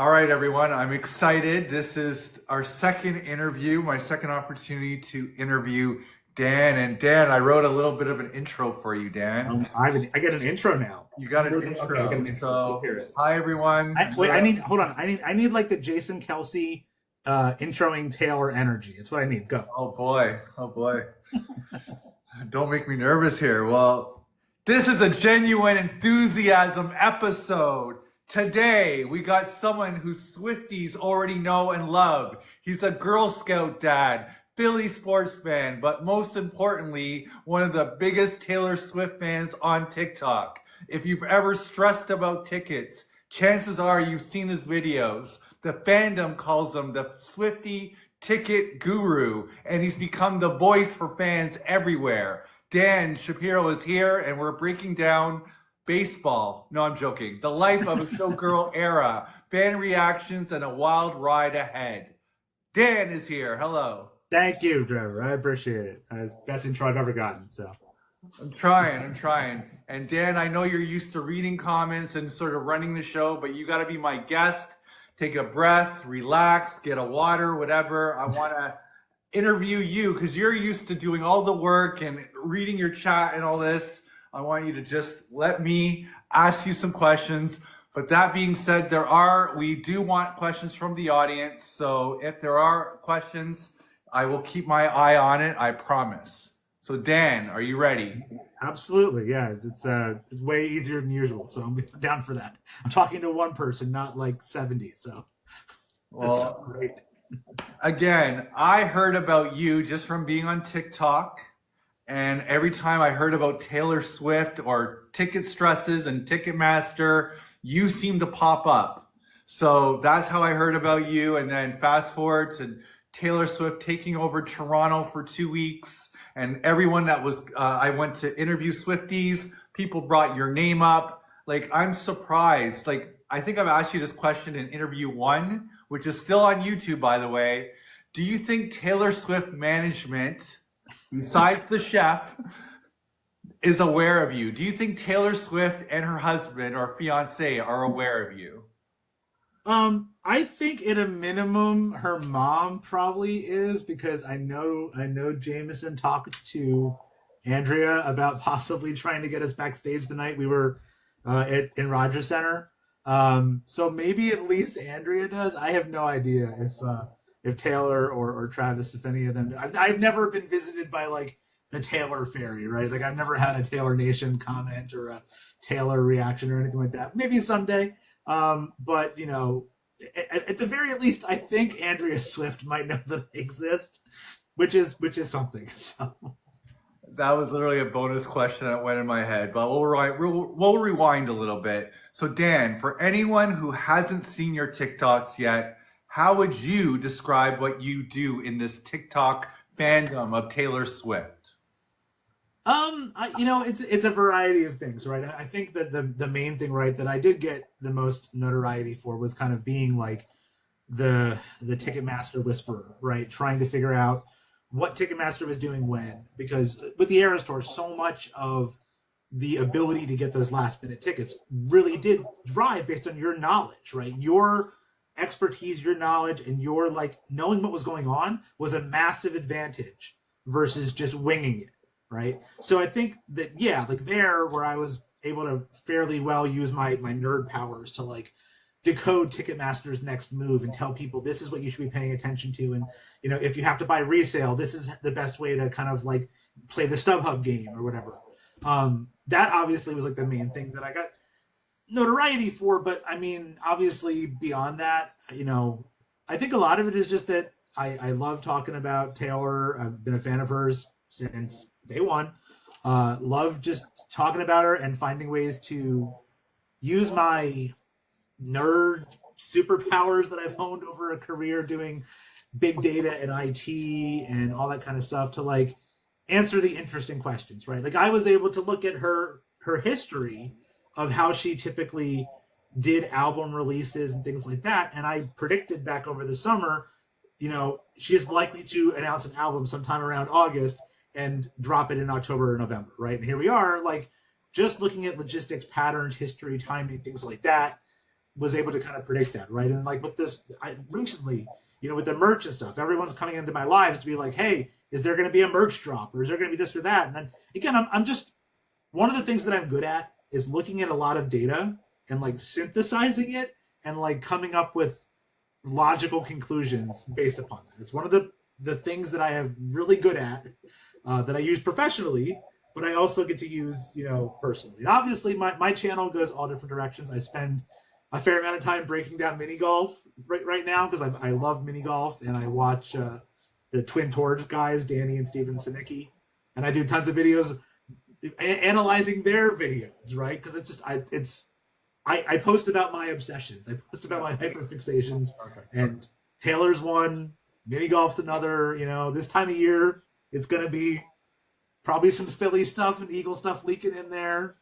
All right, everyone. I'm excited. This is our second interview, my second opportunity to interview Dan. And Dan, I wrote a little bit of an intro for you, Dan. I get an intro now. You got an Okay, intro. I got an intro. So, Let's hear it. hi, everyone. Hold on. I need like the Jason Kelsey introing Taylor energy. It's what I need. Go. Oh boy. Don't make me nervous here. Well, this is a genuine enthusiasm episode. Today, we got someone who Swifties already know and love. He's a Girl Scout dad, Philly sports fan, but most importantly, one of the biggest Taylor Swift fans on TikTok. If you've ever stressed about tickets, chances are you've seen his videos. The fandom calls him the Swiftie Ticket Guru, and he's become the voice for fans everywhere. Dan Shapiro is here, and we're breaking down baseball. No, I'm joking. The life of a Showgirl era, fan reactions, and a wild ride ahead. Dan is here. Hello. Thank you, Trevor. I appreciate it. Best intro I've ever gotten. So I'm trying. And Dan, I know you're used to reading comments and sort of running the show, but you got to be my guest. Take a breath, relax, get a water, whatever. I want to interview you because you're used to doing all the work and reading your chat and all this. I want you to just let me ask you some questions. But that being said, we do want questions from the audience. So if there are questions, I will keep my eye on it. I promise. So Dan, are you ready? absolutely, yeah. It's way easier than usual. So I'm down for that. I'm talking to one person, not like 70. So Well, great. again, I heard about you just from being on TikTok. And every time I heard about Taylor Swift or ticket stresses and Ticketmaster, you seem to pop up. So that's how I heard about you. And then fast forward to Taylor Swift taking over Toronto for 2 weeks. And everyone that was, I went to interview Swifties, people brought your name up. Like, I'm surprised. Like, I think I've asked you this question in interview 1, which is still on YouTube, by the way. Do you think Taylor Swift management, besides the chef, is aware of you? Do you think Taylor Swift and her husband or fiance are aware of you? I think at a minimum her mom probably is, because I know Jameson talked to Andrea about possibly trying to get us backstage the night we were in Rogers Center. So maybe at least Andrea does. I have no idea if Taylor or Travis, if any of them. I've never been visited by like the Taylor fairy, right? Like I've never had a Taylor Nation comment or a Taylor reaction or anything like that. Maybe someday. But you know, at the very least, I think Andrea Swift might know that I exist, which is something. So That was literally a bonus question that went in my head, but we'll rewind a little bit. So Dan, for anyone who hasn't seen your TikToks yet, how would you describe what you do in this TikTok fandom of Taylor Swift? It's a variety of things, right? I think that the main thing, right, that I did get the most notoriety for was kind of being like the Ticketmaster whisperer, right? Trying to figure out what Ticketmaster was doing when, because with the Eras Tour, so much of the ability to get those last minute tickets really did drive based on your knowledge, right? Your expertise, your knowledge, and your like knowing what was going on was a massive advantage versus just winging it. Right. So I think that, yeah, like there where I was able to fairly well use my nerd powers to like decode Ticketmaster's next move and tell people this is what you should be paying attention to. And, you know, if you have to buy resale, this is the best way to kind of like play the StubHub game or whatever. That obviously was like the main thing that I got notoriety for. But I mean, obviously beyond that, you know, I think a lot of it is just that I love talking about Taylor. I've been a fan of hers since day one. Love just talking about her and finding ways to use my nerd superpowers that I've honed over a career doing big data and IT and all that kind of stuff to like answer the interesting questions, right? Like I was able to look at her history of how she typically did album releases and things like that, and I predicted back over the summer, you know, she is likely to announce an album sometime around August and drop it in October or November, right? And here we are, like, just looking at logistics, patterns, history, timing, things like that. was able to kind of predict that, right? And like with this, recently, with the merch and stuff, everyone's coming into my lives to be like, hey, is there going to be a merch drop, or is there going to be this or that? And then again, I'm just, one of the things that I'm good at is looking at a lot of data and like synthesizing it and like coming up with logical conclusions based upon that. It's one of the things that I am really good at, that I use professionally, but I also get to use, personally. And obviously my channel goes all different directions. I spend a fair amount of time breaking down mini golf right now because I love mini golf, and I watch the Twin Torch guys, Danny and Steven Sinicki, and I do tons of videos analyzing their videos, right? Because I post about my obsessions. I post about my hyperfixations, and Taylor's one, mini golf's another. This time of year, it's going to be probably some Philly stuff and Eagle stuff leaking in there.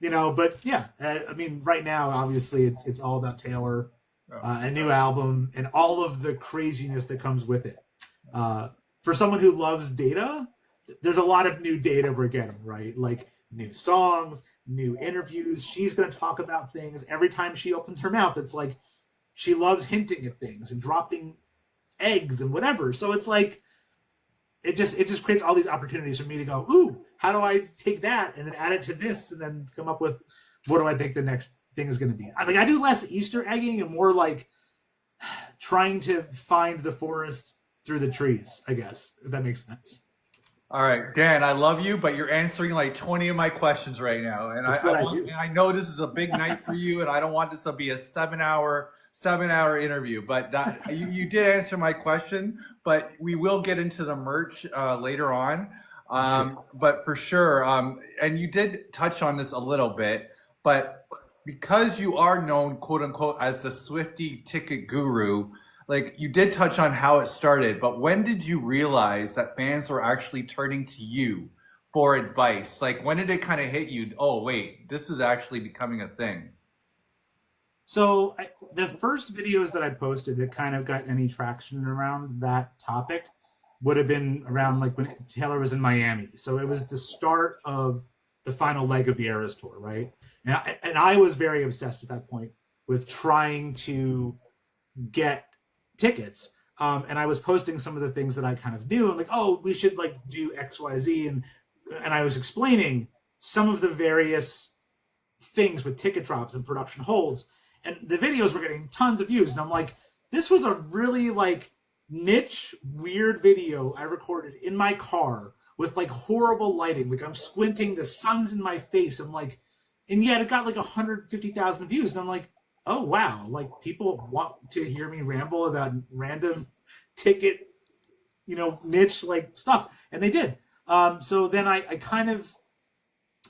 But yeah, right now, obviously, it's all about Taylor, a new album, and all of the craziness that comes with it. For someone who loves data, there's a lot of new data we're getting, right? Like new songs, new interviews. She's going to talk about things every time she opens her mouth. It's like she loves hinting at things and dropping eggs and whatever. So it's like it just creates all these opportunities for me to go, ooh, how do I take that and then add it to this and then come up with what do I think the next thing is going to be? I do less Easter egging and more like trying to find the forest through the trees, I guess, if that makes sense. All right, Dan, I love you, but you're answering like 20 of my questions right now. And I know this is a big night for you, and I don't want this to be a seven-hour interview, but you did answer my question, but we will get into the merch later on. Sure. But for sure, and you did touch on this a little bit, but because you are known, quote unquote, as the Swiftie Ticket Guru, like you did touch on how it started, but when did you realize that fans were actually turning to you for advice? Like when did it kind of hit you, oh wait, this is actually becoming a thing? So the first videos that I posted that kind of got any traction around that topic would have been around like when Taylor was in Miami. So it was the start of the final leg of the Eras tour, right? And I was very obsessed at that point with trying to get tickets. And I was posting some of the things that I kind of knew. I'm like, oh, we should like do X, Y, Z. And I was explaining some of the various things with ticket drops and production holds. And the videos were getting tons of views. And I'm like, this was a really like niche, weird video I recorded in my car with like horrible lighting. Like I'm squinting, the sun's in my face. I'm like, and yet it got like 150,000 views. And I'm like, oh, wow. Like people want to hear me ramble about random ticket, niche like stuff. And they did. So then I kind of,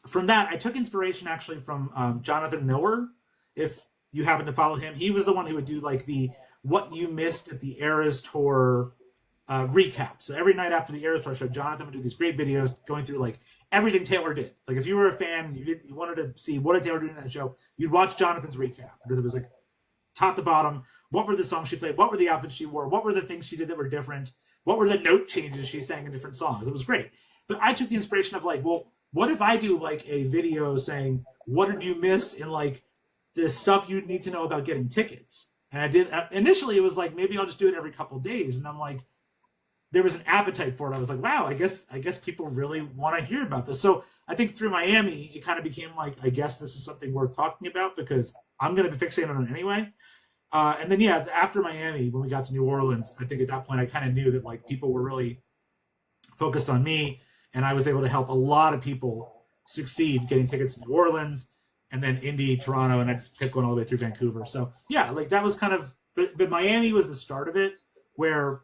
from that, I took inspiration actually from Jonathan Miller. If you happen to follow him, he was the one who would do like the what you missed at the Eras tour recap. So every night after the Eras tour show, Jonathan would do these great videos going through like everything Taylor did. Like if you were a fan, you wanted to see what did Taylor do in that show, you'd watch Jonathan's recap because it was like top to bottom. What were the songs she played? What were the outfits she wore? What were the things she did that were different? What were the note changes she sang in different songs? It was great. But I took the inspiration of like, well, what if I do like a video saying, what did you miss in like the stuff you need to know about getting tickets? And I did, initially it was like, maybe I'll just do it every couple of days. And I'm like, there was an appetite for it. I was like, wow, I guess people really want to hear about this. So I think through Miami, it kind of became like, I guess this is something worth talking about because I'm going to be fixated on it anyway. And then, yeah, after Miami, when we got to New Orleans, I think at that point I kind of knew that like people were really focused on me, and I was able to help a lot of people succeed getting tickets to New Orleans, and then Indy, Toronto, and I just kept going all the way through Vancouver. So yeah, like that was kind of, but Miami was the start of it, where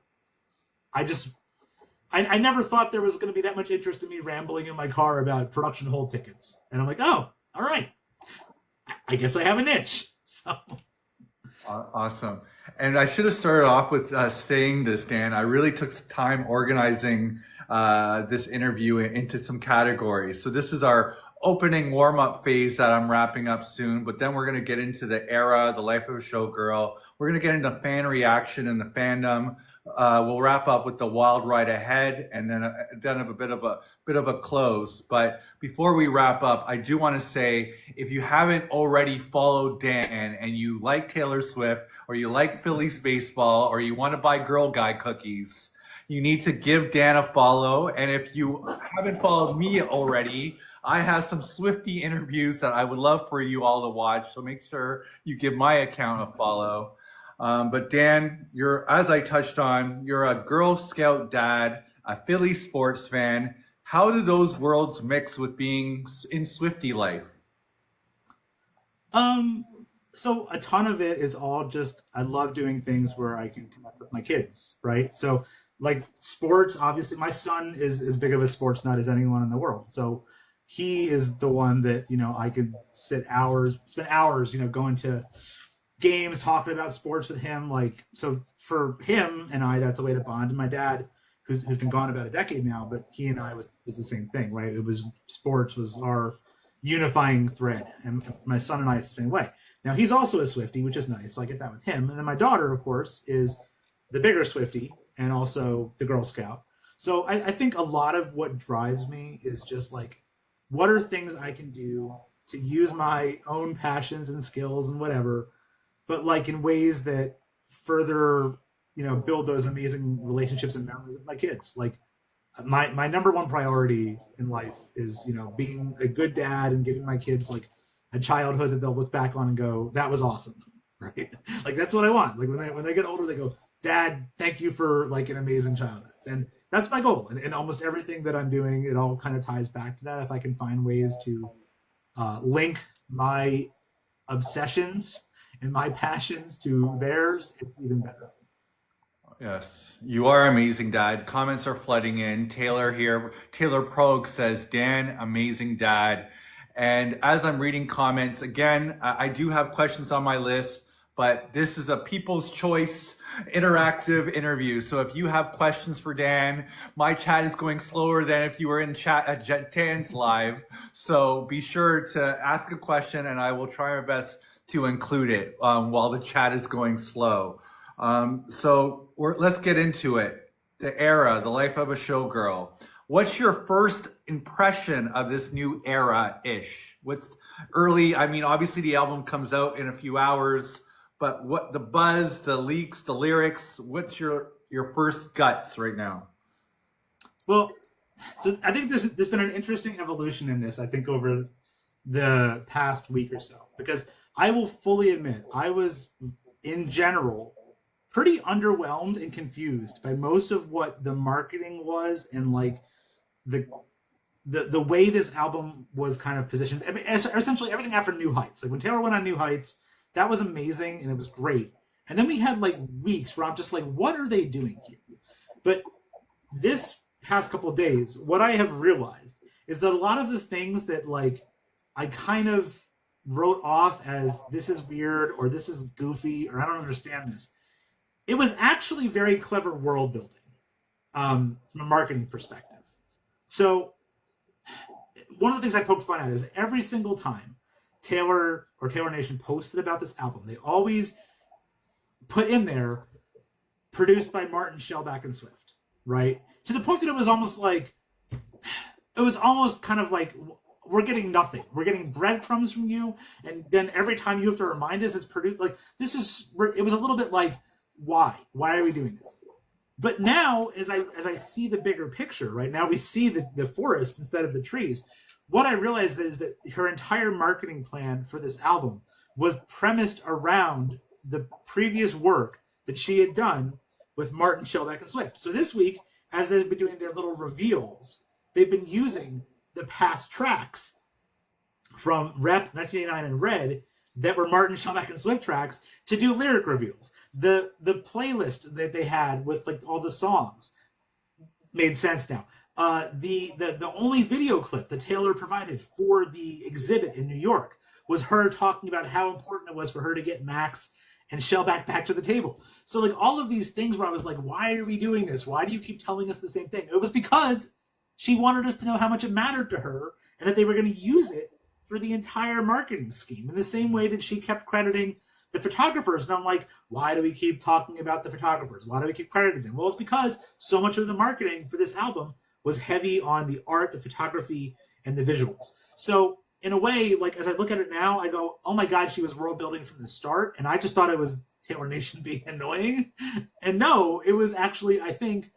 I never thought there was going to be that much interest in me rambling in my car about production hold tickets, and I'm like, oh, all right, I guess I have a niche. So awesome. And I should have started off with saying this, Dan. I really took some time organizing this interview into some categories. So this is our opening warm-up phase that I'm wrapping up soon, but then we're going to get into the era, the life of a showgirl. We're going to get into fan reaction and the fandom. We'll wrap up with the wild ride ahead, and then a bit of a close. But before we wrap up, I do want to say, if you haven't already followed Dan and you like Taylor Swift, or you like Phillies baseball, or you want to buy Girl Guy cookies, you need to give Dan a follow. And if you haven't followed me already, I have some Swiftie interviews that I would love for you all to watch. So make sure you give my account a follow. But Dan, as I touched on, you're a Girl Scout dad, a Philly sports fan. How do those worlds mix with being in Swiftie life? So a ton of it is all just, I love doing things where I can connect with my kids, right? So like sports, obviously my son is as big of a sports nut as anyone in the world. So he is the one that, I could spend hours, going to games, talking about sports with him. Like, so for him and I, that's a way to bond. And my dad, who's been gone about a decade now, but he and I was the same thing, right? Sports was our unifying thread. And my son and I, it's the same way. Now he's also a Swiftie, which is nice. So I get that with him. And then my daughter, of course, is the bigger Swiftie and also the Girl Scout. So I think a lot of what drives me is just like, what are things I can do to use my own passions and skills and whatever, but like in ways that further, build those amazing relationships and memories with my kids. Like my number one priority in life is, being a good dad and giving my kids like a childhood that they'll look back on and go, that was awesome. Right. Like, that's what I want. Like when they get older, they go, Dad, thank you for like an amazing childhood. And that's my goal. And almost everything that I'm doing, it all kind of ties back to that. If I can find ways to link my obsessions and my passions to theirs, it's even better. Yes, you are amazing, Dad. Comments are flooding in. Taylor here. Taylor Progue says, Dan, amazing dad. And as I'm reading comments, again, I do have questions on my list, but this is a People's Choice interactive interview. So if you have questions for Dan, my chat is going slower than if you were in chat at Dan's live. So be sure to ask a question and I will try my best to include it while the chat is going slow. So let's get into it. The era, the life of a showgirl. What's your first impression of this new era-ish? What's early? I mean, obviously the album comes out in a few hours, but what the buzz, the leaks, the lyrics, what's your first guts right now? Well, so I think there's been an interesting evolution in this, I think, over the past week or so, because I will fully admit I was, in general, pretty underwhelmed and confused by most of what the marketing was and like the way this album was kind of positioned. I mean, essentially everything after New Heights. Like when Taylor went on New Heights, that was amazing and it was great. And then we had like weeks where I'm just like, what are they doing here? But this past couple of days, what I have realized is that a lot of the things that like I kind of wrote off as this is weird or this is goofy or I don't understand this, it was actually very clever world building from a marketing perspective. So one of the things I poked fun at is every single time Taylor or Taylor Nation posted about this album, they always put in there produced by Martin, Shellback, and Swift, right? To the point that it was almost kind of like, we're getting nothing. We're getting breadcrumbs from you, and then every time you have to remind us it's produced. Like, it was a little bit like, why? Why are we doing this? But now, as I see the bigger picture, right now we see the forest instead of the trees. What I realized is that her entire marketing plan for this album was premised around the previous work that she had done with Martin, Shellback, and Swift. So this week, as they've been doing their little reveals, they've been using the past tracks from Rep 1989 and Red that were Martin, Shellback, and Swift tracks to do lyric reveals. The playlist that they had with like all the songs made sense now. The only video clip that Taylor provided for the exhibit in New York was her talking about how important it was for her to get Max and Shellback back to the table. So like all of these things where I was like, why are we doing this? Why do you keep telling us the same thing? It was because She wanted us to know how much it mattered to her and that they were going to use it for the entire marketing scheme in the same way that she kept crediting the photographers. And I'm like, why do we keep talking about the photographers? Why do we keep crediting them? Well, it's because so much of the marketing for this album was heavy on the art, the photography, and the visuals. So in a way, like as I look at it now, I go, oh my God, she was world building from the start. And I just thought it was Taylor Nation being annoying. And no, it was actually, I think,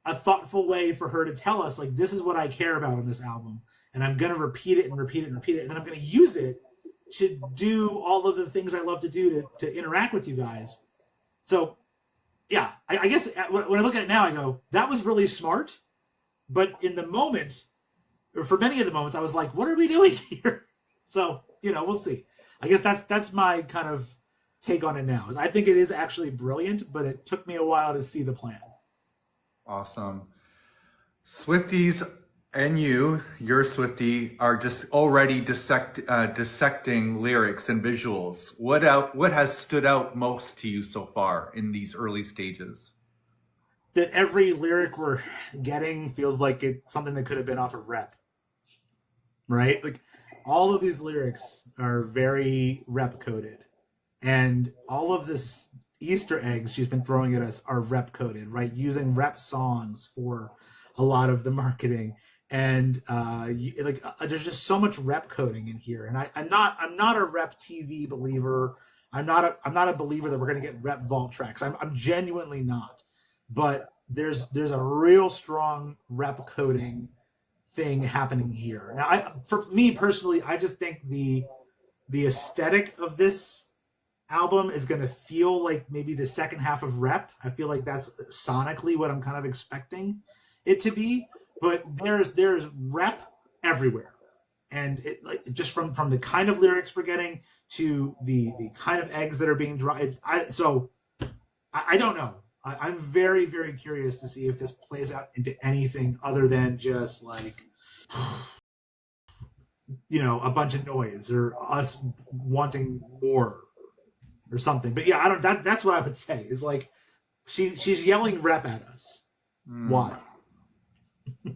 a thoughtful way for her to tell us, like, this is what I care about on this album. And I'm going to repeat it and repeat it and repeat it. And then I'm going to use it to do all of the things I love to do to interact with you guys. So, yeah, I guess when I look at it now, I go, that was really smart. But in the moment, or for many of the moments, I was like, what are we doing here? So, we'll see. I guess that's my kind of take on it now. I think it is actually brilliant, but it took me a while to see the plan. Awesome. Swifties and your Swiftie, are just already dissecting lyrics and visuals. What has stood out most to you so far in these early stages? That every lyric we're getting feels like it's something that could have been off of Rep. Right? Like, all of these lyrics are very Rep coded. And all of this Easter eggs she's been throwing at us are Rep coded, right? Using Rep songs for a lot of the marketing. And there's just so much Rep coding in here. And I'm not a Rep TV believer. I'm not a believer that we're going to get Rep vault tracks. I'm genuinely not. But there's a real strong Rep coding thing happening here. Now, for me personally, I just think the aesthetic of this album is going to feel like maybe the second half of Rep. I feel like that's sonically what I'm kind of expecting it to be. But there's Rep everywhere, and it, like, just from the kind of lyrics we're getting to the kind of eggs that are being dropped. I don't know. I'm very, very curious to see if this plays out into anything other than just like, a bunch of noise or us wanting more or something. But yeah, that's what I would say is like, she's yelling Rep at us. Why?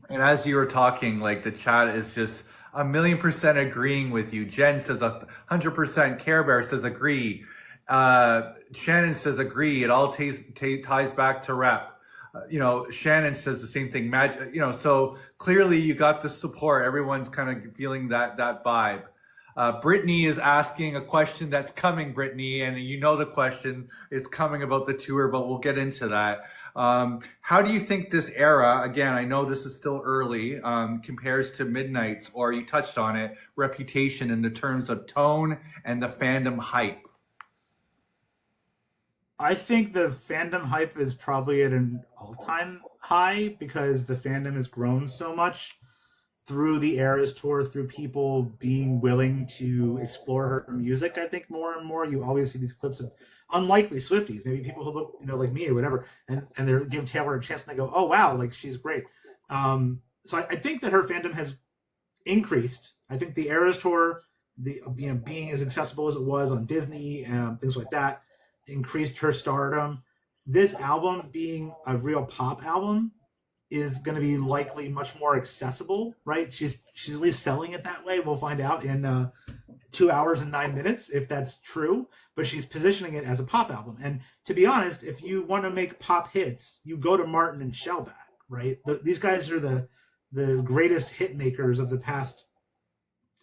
And as you were talking, like, the chat is just 1,000,000% agreeing with you. Jen says 100%. Care Bear says agree. Shannon says agree. It all ties back to Rep. Shannon says the same thing. So clearly you got the support. Everyone's kind of feeling that vibe. Brittany is asking a question that's coming, Brittany, and the question is coming about the tour, but we'll get into that. How do you think this era, again, I know this is still early, compares to Midnight's, or you touched on it, Reputation in the terms of tone and the fandom hype? I think the fandom hype is probably at an all-time high because the fandom has grown so much through the Eras Tour, through people being willing to explore her music. I think more and more you always see these clips of unlikely Swifties, maybe people who look, like me or whatever, and they give Taylor a chance and they go, oh wow, like, she's great. So I think that her fandom has increased. I think the Eras Tour, being as accessible as it was on Disney and things like that, increased her stardom. This album being a real pop album is going to be likely much more accessible, right? She's at least selling it that way. We'll find out in 2 hours and 9 minutes if that's true, but she's positioning it as a pop album. And to be honest, if you want to make pop hits, you go to Martin and Shellback, right? These guys are the greatest hit makers of the past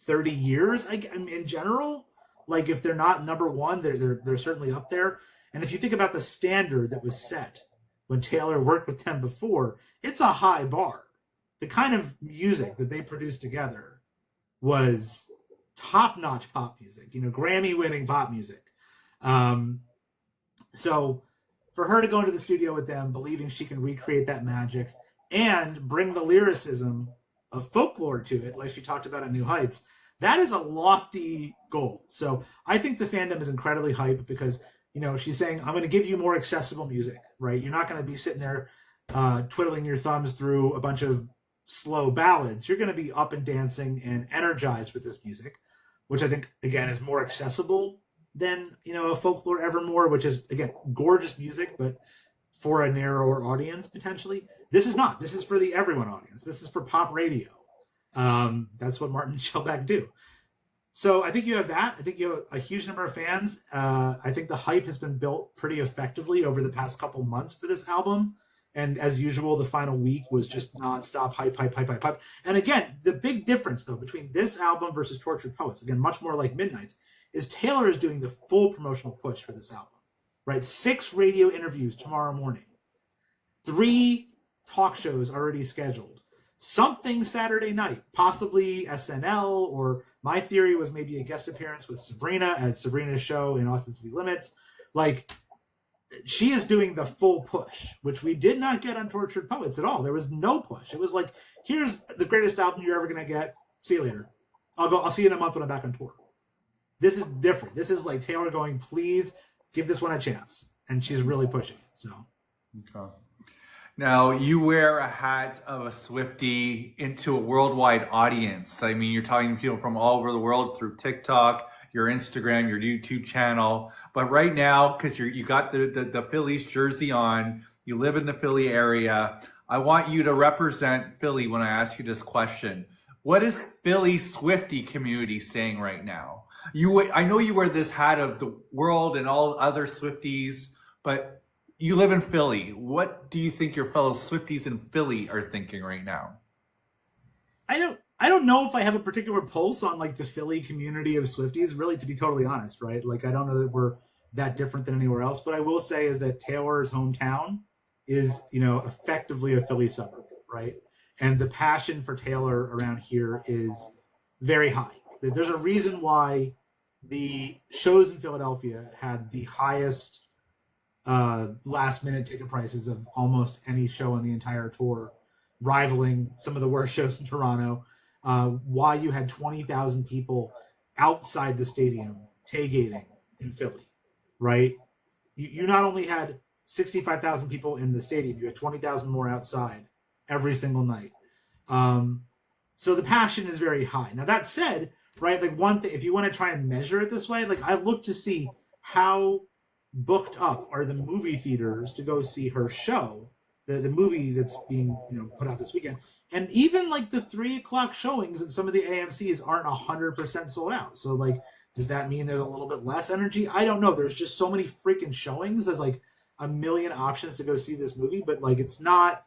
30 years, in general. Like, if they're not number one, they're certainly up there. And if you think about the standard that was set when Taylor worked with them before, it's a high bar. The kind of music that they produced together was top-notch pop music, Grammy-winning pop music. So for her to go into the studio with them, believing she can recreate that magic and bring the lyricism of folklore to it, like she talked about at New Heights, that is a lofty goal. So I think the fandom is incredibly hyped because, she's saying, I'm going to give you more accessible music, right? You're not going to be sitting there twiddling your thumbs through a bunch of slow ballads. You're going to be up and dancing and energized with this music, which I think, again, is more accessible than, a Folklore Evermore, which is, again, gorgeous music, but for a narrower audience, potentially. This is not. This is for the everyone audience. This is for pop radio. That's what Martin and Shellback do. So I think you have that. I think you have a huge number of fans. I think the hype has been built pretty effectively over the past couple months for this album. And as usual, the final week was just nonstop hype. And again, the big difference, though, between this album versus Tortured Poets, again, much more like Midnight's, is Taylor is doing the full promotional push for this album, right? 6 radio interviews tomorrow morning. 3 talk shows already scheduled. Something Saturday night, possibly SNL, or my theory was maybe a guest appearance with Sabrina at Sabrina's show in Austin City Limits. Like, she is doing the full push, which we did not get on Tortured Poets at all. There was no push. It was like, here's the greatest album you're ever going to get. See you later. I'll see you in a month when I'm back on tour. This is different. This is like Taylor going, please give this one a chance. And she's really pushing it. So, okay. Now, you wear a hat of a Swiftie into a worldwide audience. I mean, you're talking to people from all over the world through TikTok, your Instagram, your YouTube channel. But right now, because you got the Phillies jersey on, you live in the Philly area, I want you to represent Philly when I ask you this question. What is Philly Swiftie community saying right now? I know you wear this hat of the world and all other Swifties, but you live in Philly. What do you think your fellow Swifties in Philly are thinking right now? I don't know if I have a particular pulse on like the Philly community of Swifties, really, to be totally honest, right? Like, I don't know that we're that different than anywhere else, but I will say is that Taylor's hometown is, effectively a Philly suburb, right? And the passion for Taylor around here is very high. There's a reason why the shows in Philadelphia had the highest last minute ticket prices of almost any show on the entire tour, rivaling some of the worst shows in Toronto. Why you had 20,000 people outside the stadium tailgating in Philly, right? You not only had 65,000 people in the stadium, you had 20,000 more outside every single night. So the passion is very high. Now, that said, right, like one thing, if you want to try and measure it this way, like I've looked to see how booked up are the movie theaters to go see her show, the movie that's being put out this weekend, and even like the 3:00 showings at some of the AMCs aren't 100% sold out. So like, does that mean there's a little bit less energy? I don't know. There's just so many freaking showings. There's like a million options to go see this movie, but like it's not.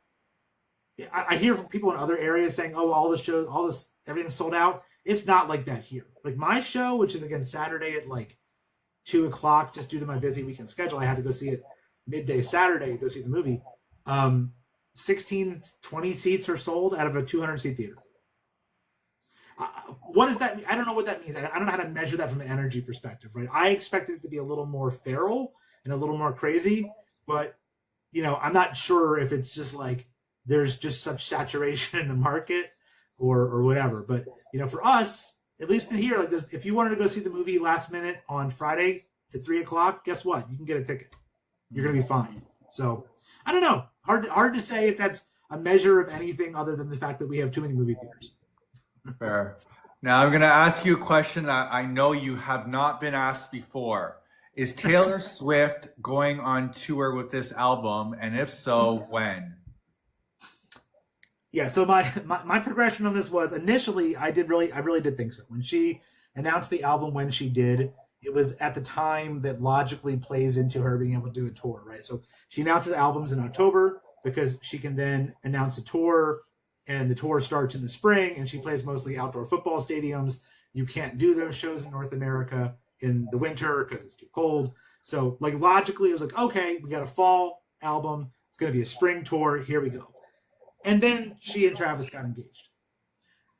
I hear from people in other areas saying, "Oh, all the shows, everything's sold out." It's not like that here. Like my show, which is again Saturday at like 2:00, just due to my busy weekend schedule, I had to go see it midday Saturday to go see the movie. 16, 20 seats are sold out of a 200-seat theater. What does that mean? I don't know what that means. I don't know how to measure that from an energy perspective, right? I expected it to be a little more feral and a little more crazy, but I'm not sure if it's just like there's just such saturation in the market or whatever. But for us, at least in here, like this, if you wanted to go see the movie last minute on Friday at 3:00, guess what? You can get a ticket. You're gonna be fine. So I don't know. Hard to say if that's a measure of anything other than the fact that we have too many movie theaters. Fair. Now I'm gonna ask you a question that I know you have not been asked before. Is Taylor Swift going on tour with this album? And if so, when? Yeah, so my progression on this was initially I really did think so. When she announced the album when she did, it was at the time that logically plays into her being able to do a tour, right? So she announces albums in October because she can then announce a tour, and the tour starts in the spring, and she plays mostly outdoor football stadiums. You can't do those shows in North America in the winter because it's too cold. So like logically it was like, okay, we got a fall album. It's going to be a spring tour. Here we go. And then she and Travis got engaged.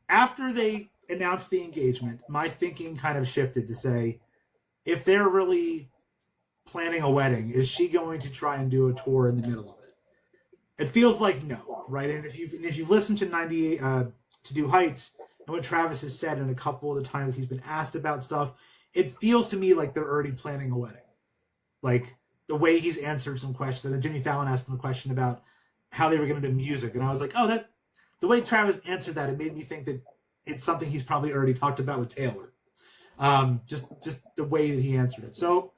After they announced the engagement, my thinking kind of shifted to say, if they're really planning a wedding, is she going to try and do a tour in the middle of it? It feels like no, right? And if you've listened to 98 To Do Heights and what Travis has said in a couple of the times he's been asked about stuff, it feels to me like they're already planning a wedding. Like the way he's answered some questions. And Jimmy Fallon asked him a question about how they were going to do music. And I was like, oh, the way Travis answered that, it made me think that it's something he's probably already talked about with Taylor. Just the way that he answered it. So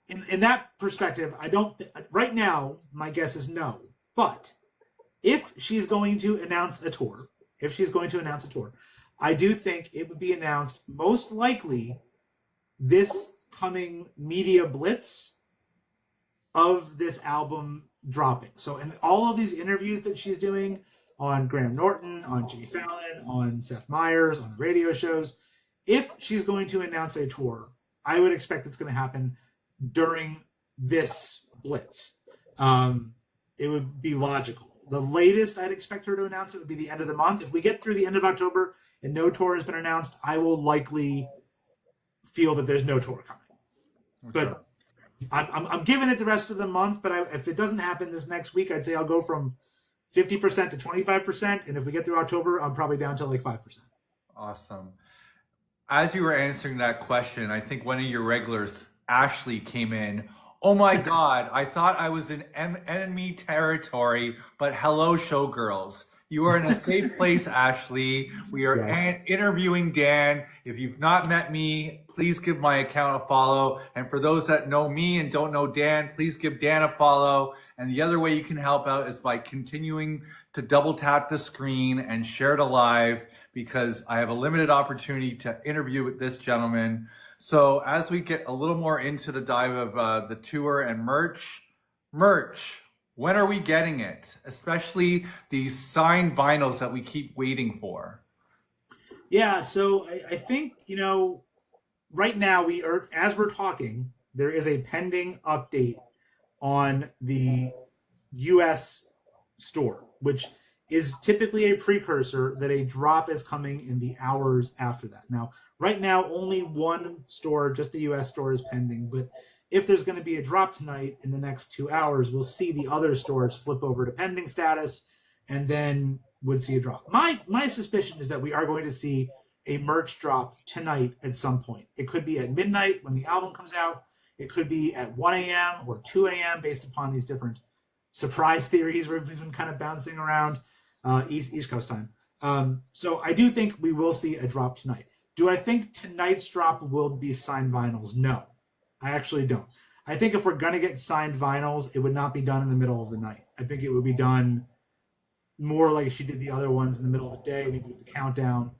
in that perspective, right now, my guess is no. But if she's going to announce a tour, I do think it would be announced most likely this coming media blitz of this album dropping. So, in all of these interviews that she's doing on Graham Norton, on Jimmy Fallon, on Seth Meyers, on the radio shows, if she's going to announce a tour, I would expect it's going to happen during this blitz. It would be logical. The latest I'd expect her to announce it would be the end of the month. If we get through the end of October and no tour has been announced, I will likely feel that there's no tour coming. Okay. But I'm giving it the rest of the month. But if it doesn't happen this next week, I'd say I'll go from 50% to 25%. And if we get through October, I'm probably down to like 5%. Awesome. As you were answering that question, I think one of your regulars, Ashley, came in. Oh my God, I thought I was in enemy territory, but hello, Showgirls. You are in a safe place, Ashley. We are interviewing Dan. If you've not met me, please give my account a follow. And for those that know me and don't know Dan, please give Dan a follow. And the other way you can help out is by continuing to double tap the screen and share it alive, because I have a limited opportunity to interview with this gentleman. So as we get a little more into the dive of the tour and merch, when are we getting it? Especially these signed vinyls that we keep waiting for. Yeah, so I think, right now as we're talking, there is a pending update on the US store, which is typically a precursor that a drop is coming in the hours after that. Now, right now, only one store, just the US store, is pending. But if there's going to be a drop tonight in the next 2 hours, we'll see the other stores flip over to pending status and then would see a drop. My suspicion is that we are going to see a merch drop tonight at some point. It could be at midnight when the album comes out. It could be at 1 a.m. or 2 a.m. based upon these different surprise theories we've been kind of bouncing around. East Coast time. So I do think we will see a drop tonight. Do I think tonight's drop will be signed vinyls? No, I actually don't. I think if we're going to get signed vinyls, it would not be done in the middle of the night. I think it would be done more like she did the other ones in the middle of the day, maybe with the countdown.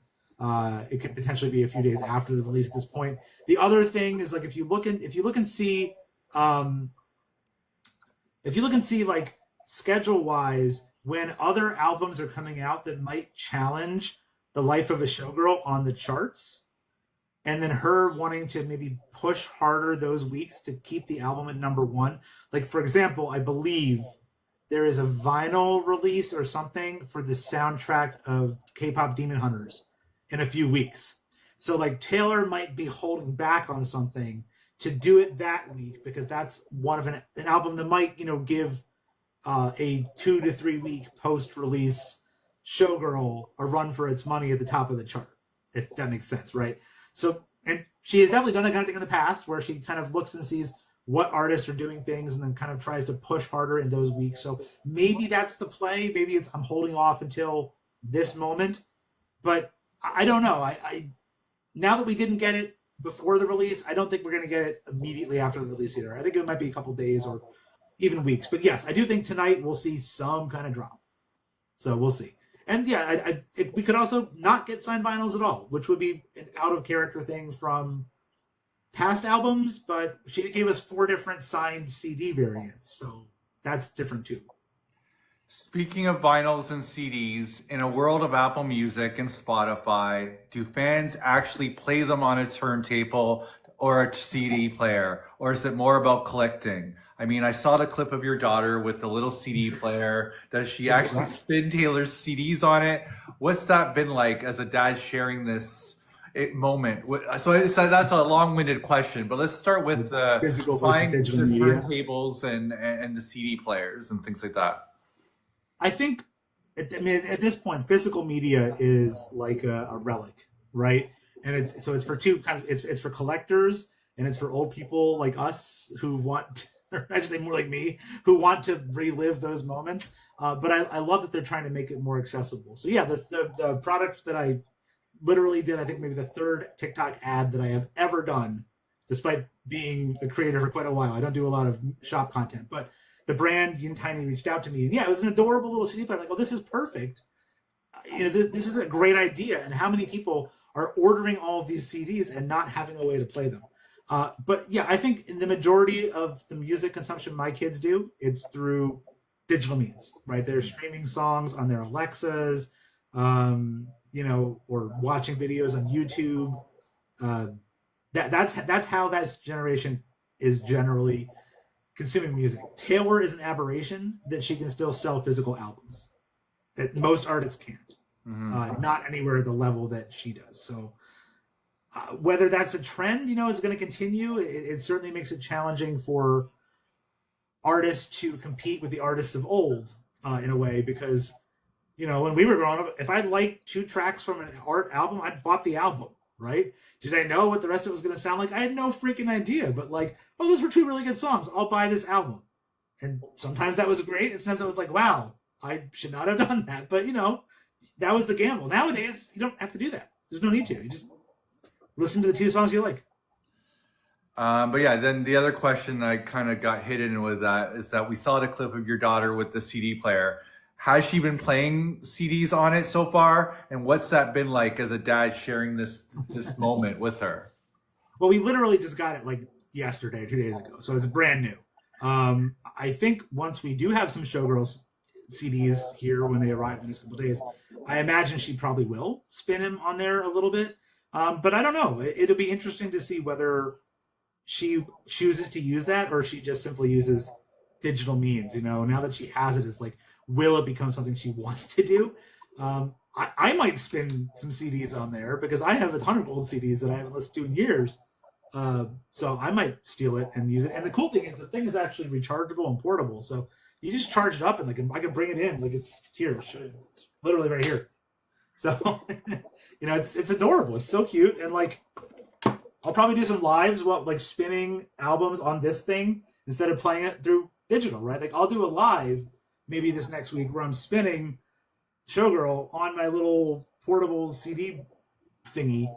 It could potentially be a few days after the release at this point. The other thing is, like, if you look and see like schedule wise, when other albums are coming out that might challenge the life of a showgirl on the charts, and then her wanting to maybe push harder those weeks to keep the album at number one. Like, for example, I believe there is a vinyl release or something for the soundtrack of K-pop Demon Hunters in a few weeks. So, like, Taylor might be holding back on something to do it that week, because that's one of an album that might, give a 2 to 3 week post-release showgirl a run for its money at the top of the chart, if that makes sense, right? So, and she has definitely done that kind of thing in the past, where she kind of looks and sees what artists are doing things and then kind of tries to push harder in those weeks. So maybe that's the play. Maybe it's I'm holding off until this moment. But I don't know. I now that we didn't get it before the release, I don't think we're going to get it immediately after the release either. I think it might be a couple days or even weeks. But yes, I do think tonight we'll see some kind of drop. So we'll see. And yeah, we could also not get signed vinyls at all, which would be an out-of-character thing from past albums, but she gave us 4 different signed CD variants, so that's different too. Speaking of vinyls and CDs, in a world of Apple Music and Spotify, do fans actually play them on a turntable or a CD player, or is it more about collecting? I mean, I saw the clip of your daughter with the little CD player. Does she actually spin Taylor's CDs on it? What's that been like as a dad sharing this moment? So that's a long-winded question, but let's start with the physical buying the digital media. turntables and the CD players and things like that. I think, at this point, physical media is like a relic, right? And it's for two kinds. It's for collectors, and it's for old people like us who want, or I should say more like me, who want to relive those moments. But I love that they're trying to make it more accessible. So yeah, the product that I literally did, I think maybe the 3rd TikTok ad that I have ever done, despite being a creator for quite a while. I don't do a lot of shop content, but the brand Yin Tiny reached out to me, and yeah, it was an adorable little CD player. I'm like, oh, this is perfect. This is a great idea. And how many people are ordering all of these CDs and not having a way to play them? But yeah, I think in the majority of the music consumption my kids do, it's through digital means, right? They're streaming songs on their Alexas, or watching videos on YouTube. That's how that generation is generally consuming music. Taylor is an aberration that she can still sell physical albums that most artists can't. Not anywhere at the level that she does. So whether that's a trend, is going to continue, it certainly makes it challenging for artists to compete with the artists of old in a way, because, when we were growing up, if I liked 2 tracks from an art album, I bought the album, right? Did I know what the rest of it was going to sound like? I had no freaking idea, but like, oh, those were 2 really good songs. I'll buy this album. And sometimes that was great. And sometimes I was like, wow, I should not have done that. But, that was the gamble. Nowadays, you don't have to do that. There's no need to. You just listen to the 2 songs you like. But yeah, then the other question I kind of got hidden with that is that we saw the clip of your daughter with the CD player. Has she been playing CDs on it so far? And what's that been like as a dad sharing this moment with her? Well, we literally just got it like yesterday, 2 days ago. So it's brand new. I think once we do have some Showgirls CDs here when they arrive in these couple of days, I imagine she probably will spin him on there a little bit. But I don't know. It'll be interesting to see whether she chooses to use that or she just simply uses digital means. Now that she has it, it's like, will it become something she wants to do? I might spin some CDs on there because I have a ton of old CDs that I haven't listened to in years. So I might steal it and use it. And the cool thing is the thing is actually rechargeable and portable. So you just charge it up and I can bring it in. Like it's here. It's literally right here. So, it's adorable. It's so cute. And like, I'll probably do some lives, like spinning albums on this thing instead of playing it through digital, right? Like I'll do a live maybe this next week where I'm spinning Showgirl on my little portable CD thingy.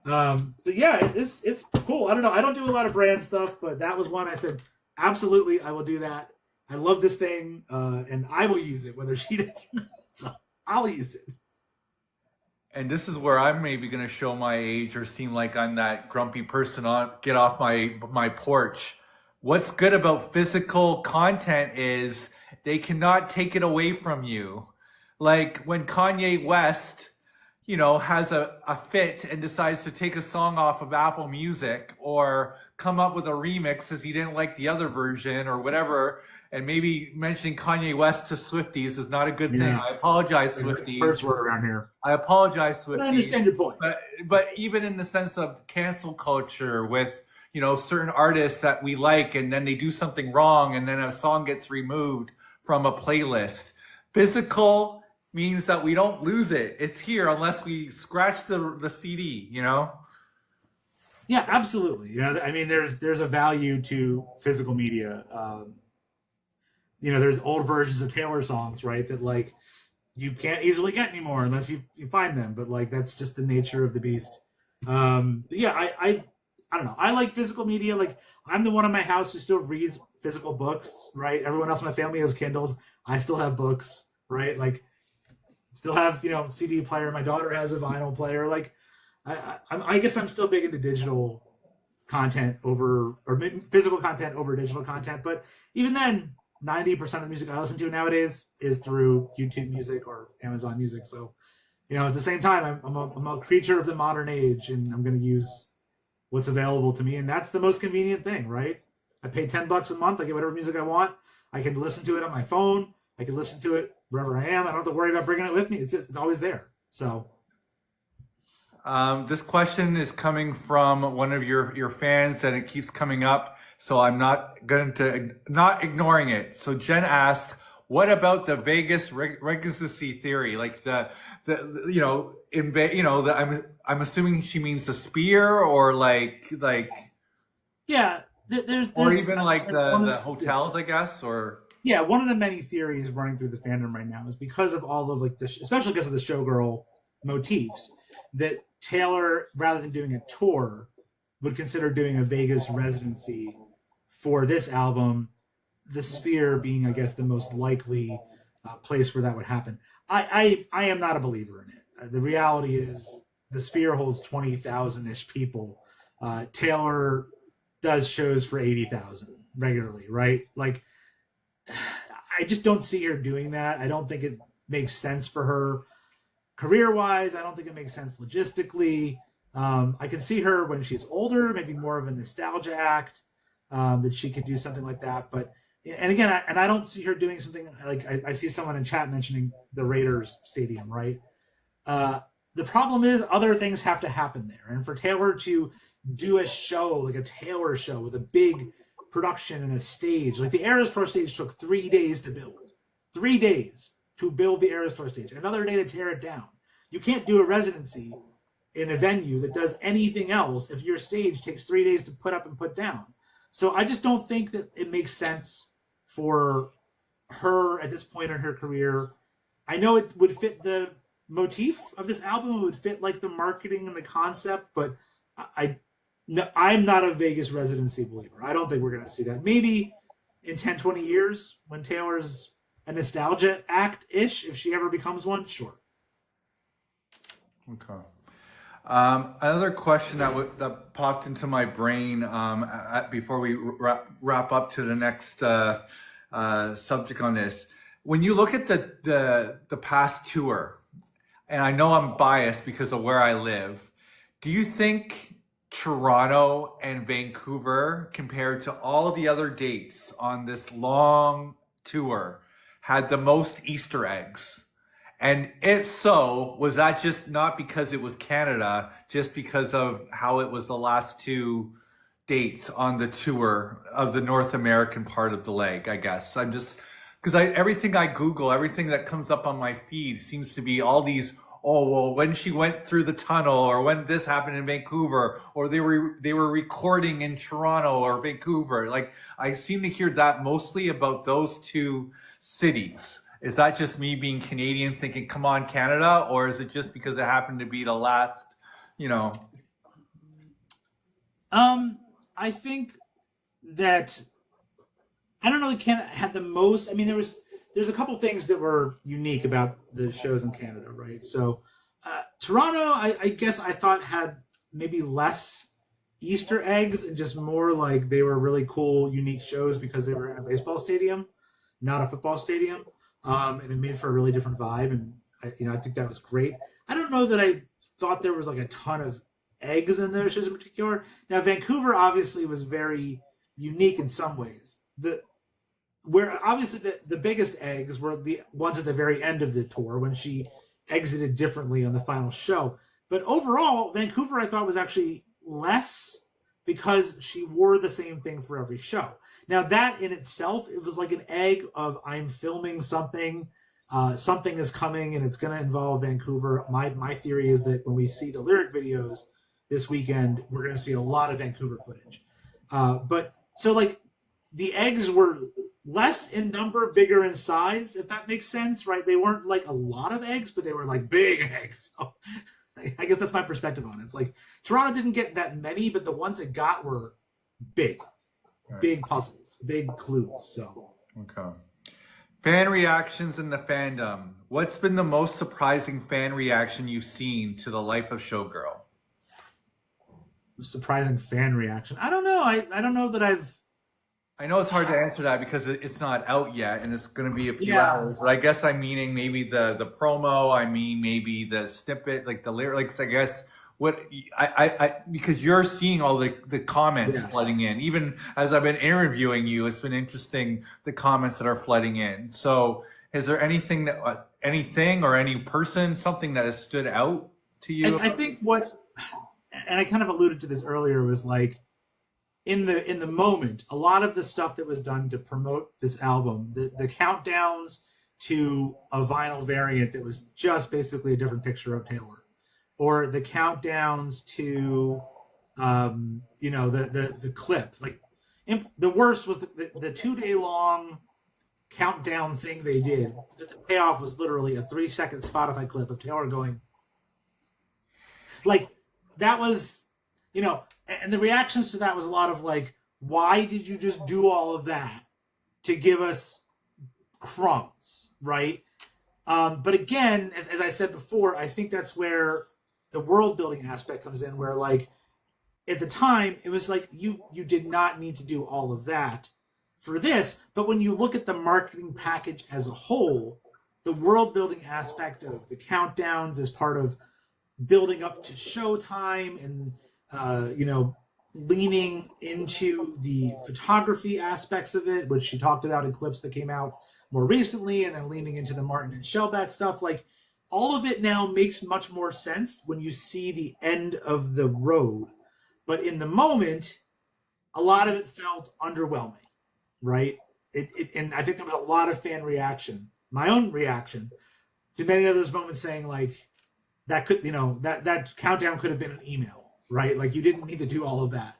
But yeah, it's cool. I don't know. I don't do a lot of brand stuff, but that was one I said, absolutely, I will do that. I love this thing, and I will use it, whether she does or not. So I'll use it. And this is where I'm maybe going to show my age or seem like I'm that grumpy person get off my porch. What's good about physical content is they cannot take it away from you. Like when Kanye West, has a fit and decides to take a song off of Apple Music or come up with a remix because he didn't like the other version or whatever. And maybe mentioning Kanye West to Swifties is not a good thing. I apologize, Swifties. First word around here. I apologize, Swifties. I understand your point. But even in the sense of cancel culture with, certain artists that we like and then they do something wrong and then a song gets removed from a playlist. Physical means that we don't lose it. It's here unless we scratch the CD, Yeah, absolutely. I mean, there's a value to physical media. There's old versions of Taylor songs, right? That like you can't easily get anymore unless you find them. But like that's just the nature of the beast. But yeah, I don't know. I like physical media. Like I'm the one in my house who still reads physical books, right? Everyone else in my family has Kindles. I still have books, right? Like still have CD player. My daughter has a vinyl player. Like I guess I'm still big into digital content or physical content over digital content. But even then, 90% of the music I listen to nowadays is through YouTube Music or Amazon Music. So, at the same time, I'm a creature of the modern age, and I'm going to use what's available to me, and that's the most convenient thing, right? I pay $10 a month. I get whatever music I want. I can listen to it on my phone. I can listen to it wherever I am. I don't have to worry about bringing it with me. It's always there. So. This question is coming from one of your fans, and it keeps coming up. So I'm not ignoring it. So Jen asked, "What about the Vegas residency theory? Like I'm assuming she means the spear or like yeah, there's or even like the hotels, I guess, or." Yeah, one of the many theories running through the fandom right now is because of all of especially because of the Showgirl motifs, that Taylor, rather than doing a tour, would consider doing a Vegas residency for this album the Sphere being, I guess, the most likely place where that would happen. I am not a believer in it. The reality is the Sphere holds 20,000-ish people. Taylor does shows for 80,000 regularly, right? Like, I just don't see her doing that. I don't think it makes sense for her career-wise. I don't think it makes sense logistically. I can see her when she's older, maybe more of a nostalgia act, that she could do something like that. But, and again, I don't see her doing something like, I see someone in chat mentioning the Raiders stadium, right? The problem is other things have to happen there. And for Taylor to do a show, like a Taylor show with a big production and a stage, like the Eras Tour stage took 3 days to build. 3 days to build the Eras Tour stage. Another day to tear it down. You can't do a residency in a venue that does anything else if your stage takes 3 days to put up and put down. So I just don't think that it makes sense for her at this point in her career. I know it would fit the motif of this album. It would fit like the marketing and the concept, but I'm not a Vegas residency believer. I don't think we're going to see that. Maybe in 10, 20 years when Taylor's a nostalgia act-ish, if she ever becomes one, sure. Okay. Another question that popped into my brain before we wrap up to the next subject on this. When you look at the past tour, and I know I'm biased because of where I live, do you think Toronto and Vancouver, compared to all of the other dates on this long tour, had the most Easter eggs? And if so, was that just not because it was Canada, just because of how it was the last two dates on the tour of the North American part of the leg, I guess? I'm just, because everything I Google, everything that comes up on my feed seems to be all these, oh, well, when she went through the tunnel, or when this happened in Vancouver, or they were recording in Toronto or Vancouver. Like, I seem to hear that mostly about those two cities. Is that just me being Canadian thinking, come on, Canada? Or is it just because it happened to be the last, you know? I think that, I don't know, Canada had the most. I mean, there's a couple things that were unique about the shows in Canada, right? So Toronto, I guess I thought had maybe less Easter eggs and just more like they were really cool, unique shows because they were in a baseball stadium, not a football stadium. And it made for a really different vibe. And I think that was great. I don't know that I thought there was like a ton of eggs in those shows in particular. Now, Vancouver obviously was very unique in some ways. Where obviously the biggest eggs were the ones at the very end of the tour when she exited differently on the final show. But overall, Vancouver I thought was actually less because she wore the same thing for every show. Now that in itself, it was like an egg of I'm filming something, something is coming and it's going to involve Vancouver. My theory is that when we see the lyric videos this weekend, we're going to see a lot of Vancouver footage. But so like the eggs were less in number, bigger in size, if that makes sense, right? They weren't like a lot of eggs, but they were like big eggs. So I guess that's my perspective on it. It's like Toronto didn't get that many, but the ones it got were big. Right. Big puzzles, big clues. So okay. Fan reactions in the fandom. What's been the most surprising fan reaction you've seen to the life of Showgirl? Surprising fan reaction. I don't know. I don't know that I know it's hard to answer that because it's not out yet and it's going to be a few hours. But I guess I'm meaning maybe the promo. I mean maybe the snippet, like the lyrics. I guess. What I because you're seeing all the comments flooding in. Even as I've been interviewing you, it's been interesting the comments that are flooding in. So is there anything or any person, something that has stood out to you? I think and I kind of alluded to this earlier, was like in the moment, a lot of the stuff that was done to promote this album, the countdowns to a vinyl variant that was just basically a different picture of Taylor. Or the countdowns to, the clip. Like the worst was the 2 day long countdown thing they did. The payoff was literally a 3-second Spotify clip of Taylor going. Like that was, and the reactions to that was a lot of like, why did you just do all of that to give us crumbs, right? But again, as I said before, I think that's where the world building aspect comes in, where like at the time it was like you did not need to do all of that for this. But when you look at the marketing package as a whole, the world building aspect of the countdowns as part of building up to showtime and leaning into the photography aspects of it, which she talked about in clips that came out more recently, and then leaning into the Martin and Shellback stuff, like all of it now makes much more sense when you see the end of the road. But in the moment, a lot of it felt underwhelming, right? And I think there was a lot of fan reaction, my own reaction, to many of those moments saying like, that could, that countdown could have been an email, right? Like you didn't need to do all of that.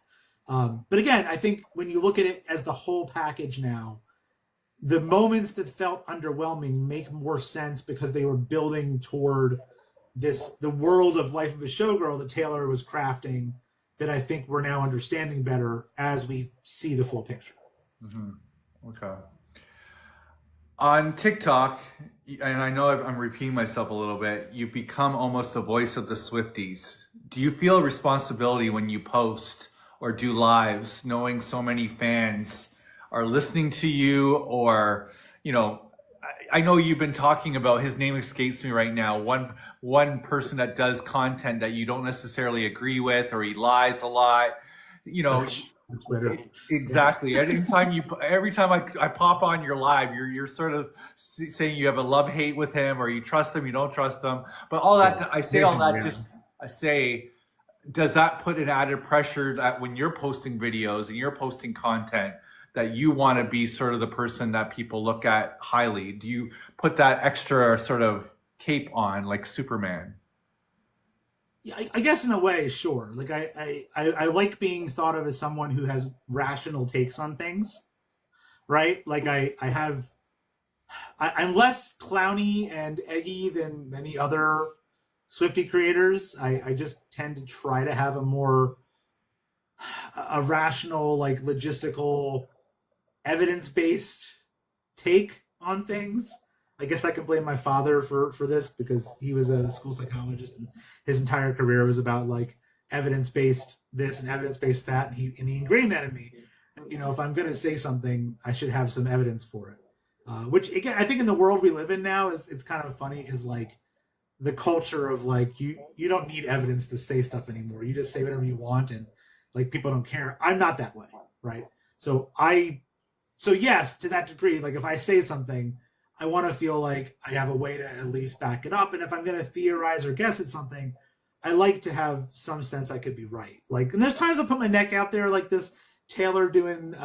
But again, I think when you look at it as the whole package now, the moments that felt underwhelming make more sense because they were building toward the world of Life of a Showgirl that Taylor was crafting, that I think we're now understanding better as we see the full picture. Mm-hmm. Okay. On TikTok, and I know I'm repeating myself a little bit, you've become almost the voice of the Swifties. Do you feel a responsibility when you post or do lives, knowing so many fans are listening to you? Or, I know you've been talking about, his name escapes me right now, one person that does content that you don't necessarily agree with, or he lies a lot, Exactly. Every time I pop on your live, you're sort of saying you have a love hate with him, or you trust him, you don't trust him. But all that I say, does that put an added pressure that when you're posting videos and you're posting content, that you want to be sort of the person that people look at highly? Do you put that extra sort of cape on, like Superman? Yeah, I guess in a way, sure. Like I like being thought of as someone who has rational takes on things, right? Like I'm less clowny and eggy than many other Swiftie creators. I just tend to try to have a rational, like logistical, evidence-based take on things. I guess I can blame my father for this, because he was a school psychologist and his entire career was about like evidence-based this and evidence-based that. And he ingrained that in me. If I'm going to say something, I should have some evidence for it. Which again, I think in the world we live in now it's kind of funny, is like the culture of like, you don't need evidence to say stuff anymore. You just say whatever you want and like people don't care. I'm not that way. Right. So yes, to that degree, like if I say something, I want to feel like I have a way to at least back it up. And if I'm going to theorize or guess at something, I like to have some sense I could be right. Like, and there's times I'll put my neck out there, like this Taylor doing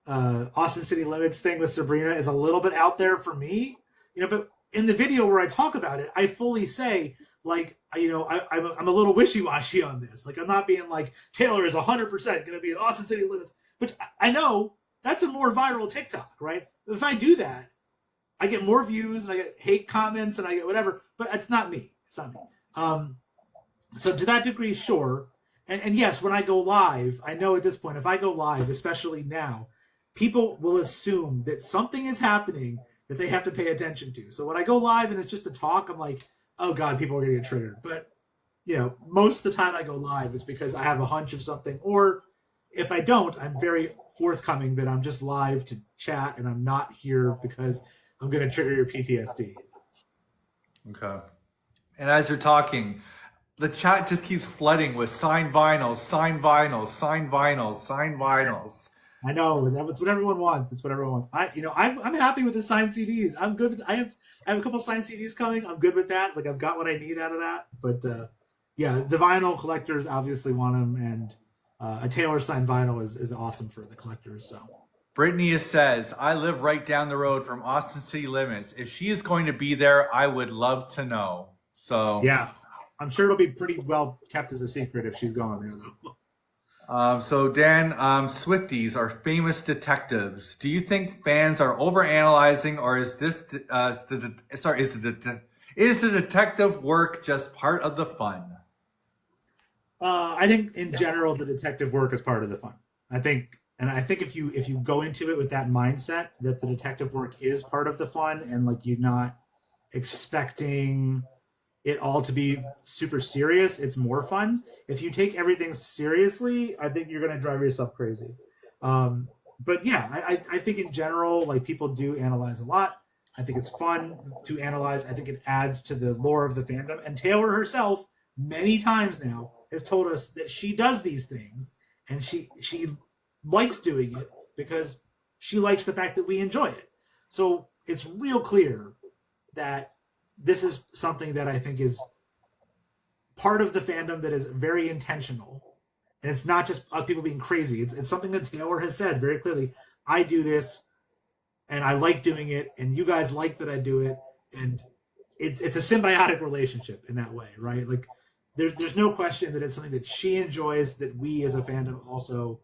Austin City Limits thing with Sabrina is a little bit out there for me, but in the video where I talk about it, I fully say, like, I'm a little wishy-washy on this. Like, I'm not being like, Taylor is 100% going to be in Austin City Limits, which I know that's a more viral TikTok, right? If I do that, I get more views and I get hate comments and I get whatever, but it's not me. It's not me. So to that degree, sure. And yes, when I go live, I know at this point, if I go live, especially now, people will assume that something is happening that they have to pay attention to. So when I go live and it's just a talk, I'm like, oh God, people are going to get triggered. But, most of the time I go live is because I have a hunch of something, or if I don't, I'm very forthcoming that I'm just live to chat and I'm not here because I'm going to trigger your PTSD. Okay. And as you're talking, the chat just keeps flooding with signed vinyls, signed vinyls, signed vinyls, signed vinyls. I know, it's what everyone wants. It's what everyone wants. I'm happy with the signed CDs. I'm good. I have a couple signed CDs coming. I'm good with that. Like I've got what I need out of that. But yeah, the vinyl collectors obviously want them, and a Taylor signed vinyl is awesome for the collectors. So. Brittany says, I live right down the road from Austin City Limits. If she is going to be there, I would love to know. So yeah, I'm sure it'll be pretty well kept as a secret if she's going there, though. So Dan, Swifties are famous detectives. Do you think fans are overanalyzing, or is this is the detective work just part of the fun? I think in general the detective work is part of the fun. I think And I think if you go into it with that mindset that the detective work is part of the fun, and like you're not expecting it all to be super serious, it's more fun. If you take everything seriously, I think you're going to drive yourself crazy. But yeah, I think in general, like, people do analyze a lot. I think it's fun to analyze. I think it adds to the lore of the fandom. And Taylor herself, many times now, has told us that she does these things, and she likes doing it because she likes the fact that we enjoy it. So it's real clear that this is something that I think is part of the fandom that is very intentional. And it's not just us people being crazy. It's something that Taylor has said very clearly. I do this, and I like doing it, and you guys like that I do it. And it's a symbiotic relationship in that way, right? Like, there's no question that it's something that she enjoys, that we as a fandom also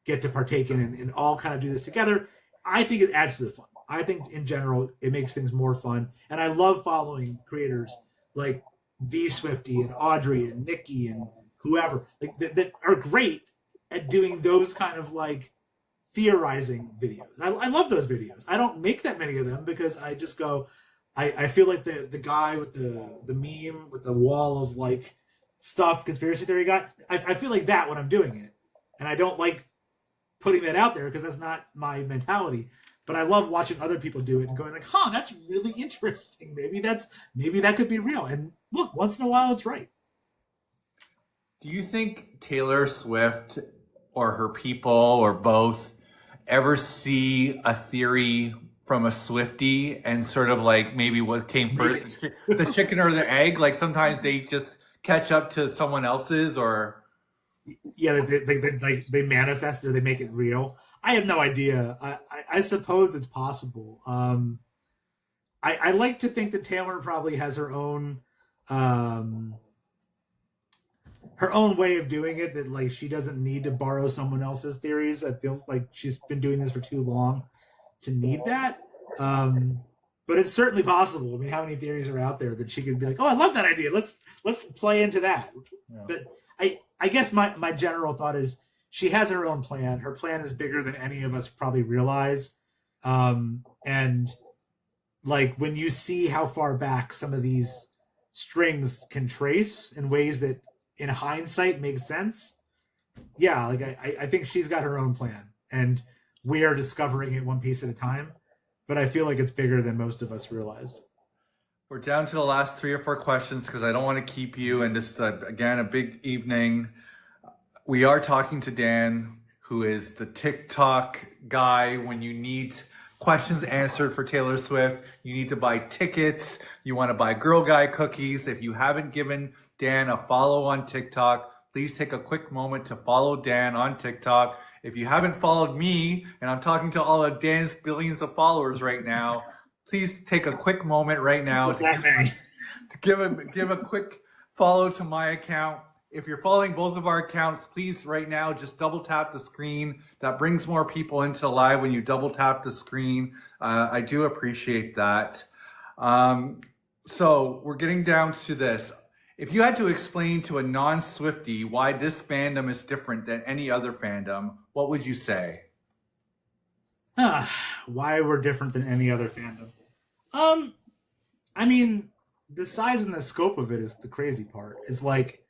get to partake in, and all kind of do this together. I think it adds to the fun. I think in general it makes things more fun, and I love following creators like V Swiftie and Audrey and Nikki and whoever, like that are great at doing those kind of like theorizing videos. I love those videos. I don't make that many of them because I just go, I feel like the guy with the meme with the wall of like stuff, conspiracy theory guy, I feel like that when I'm doing it, and I don't like putting that out there because that's not my mentality. But I love watching other people do it and going like, huh, that's really interesting. Maybe that could be real. And look, once in a while it's right. Do you think Taylor Swift or her people or both ever see a theory from a Swiftie and sort of like maybe what came first, the chicken or the egg? Like sometimes they just catch up to someone else's, or yeah, they manifest or they make it real. I have no idea. I suppose it's possible. I like to think that Taylor probably has her own way of doing it, that like she doesn't need to borrow someone else's theories. I feel like she's been doing this for too long to need that. But it's certainly possible. I mean, how many theories are out there that she could be like, oh, I love that idea. Let's play into that. Yeah. But I guess my general thought is she has her own plan. Her plan is bigger than any of us probably realize. And like when you see how far back some of these strings can trace in ways that in hindsight make sense. Yeah, like I think she's got her own plan, and we are discovering it one piece at a time. But I feel like it's bigger than most of us realize. We're down to the last 3 or 4 questions because I don't want to keep you. And this is, again, a big evening. We are talking to Dan, who is the TikTok guy. When you need questions answered for Taylor Swift, you need to buy tickets, you want to buy Girl Guide cookies. If you haven't given Dan a follow on TikTok, please take a quick moment to follow Dan on TikTok. If you haven't followed me, and I'm talking to all of Dan's billions of followers right now, please take a quick moment right now to give a quick follow to my account. If you're following both of our accounts, please right now just double tap the screen. That brings more people into live when you double tap the screen. I do appreciate that. So we're getting down to this. If you had to explain to a non-Swiftie why this fandom is different than any other fandom, what would you say? Why we're different than any other fandom? I mean, the size and the scope of it is the crazy part. It's like,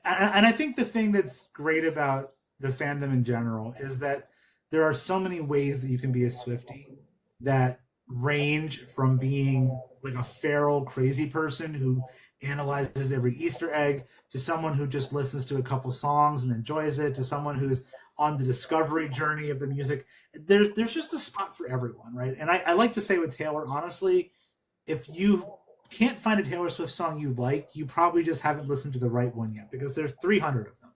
and I think the thing that's great about the fandom in general is that there are so many ways that you can be a Swiftie that range from being like a feral, crazy person who analyzes every Easter egg, to someone who just listens to a couple songs and enjoys it, to someone who's on the discovery journey of the music. There's just a spot for everyone, right? And I like to say with Taylor, honestly, if you can't find a Taylor Swift song you like, you probably just haven't listened to the right one yet, because there's 300 of them,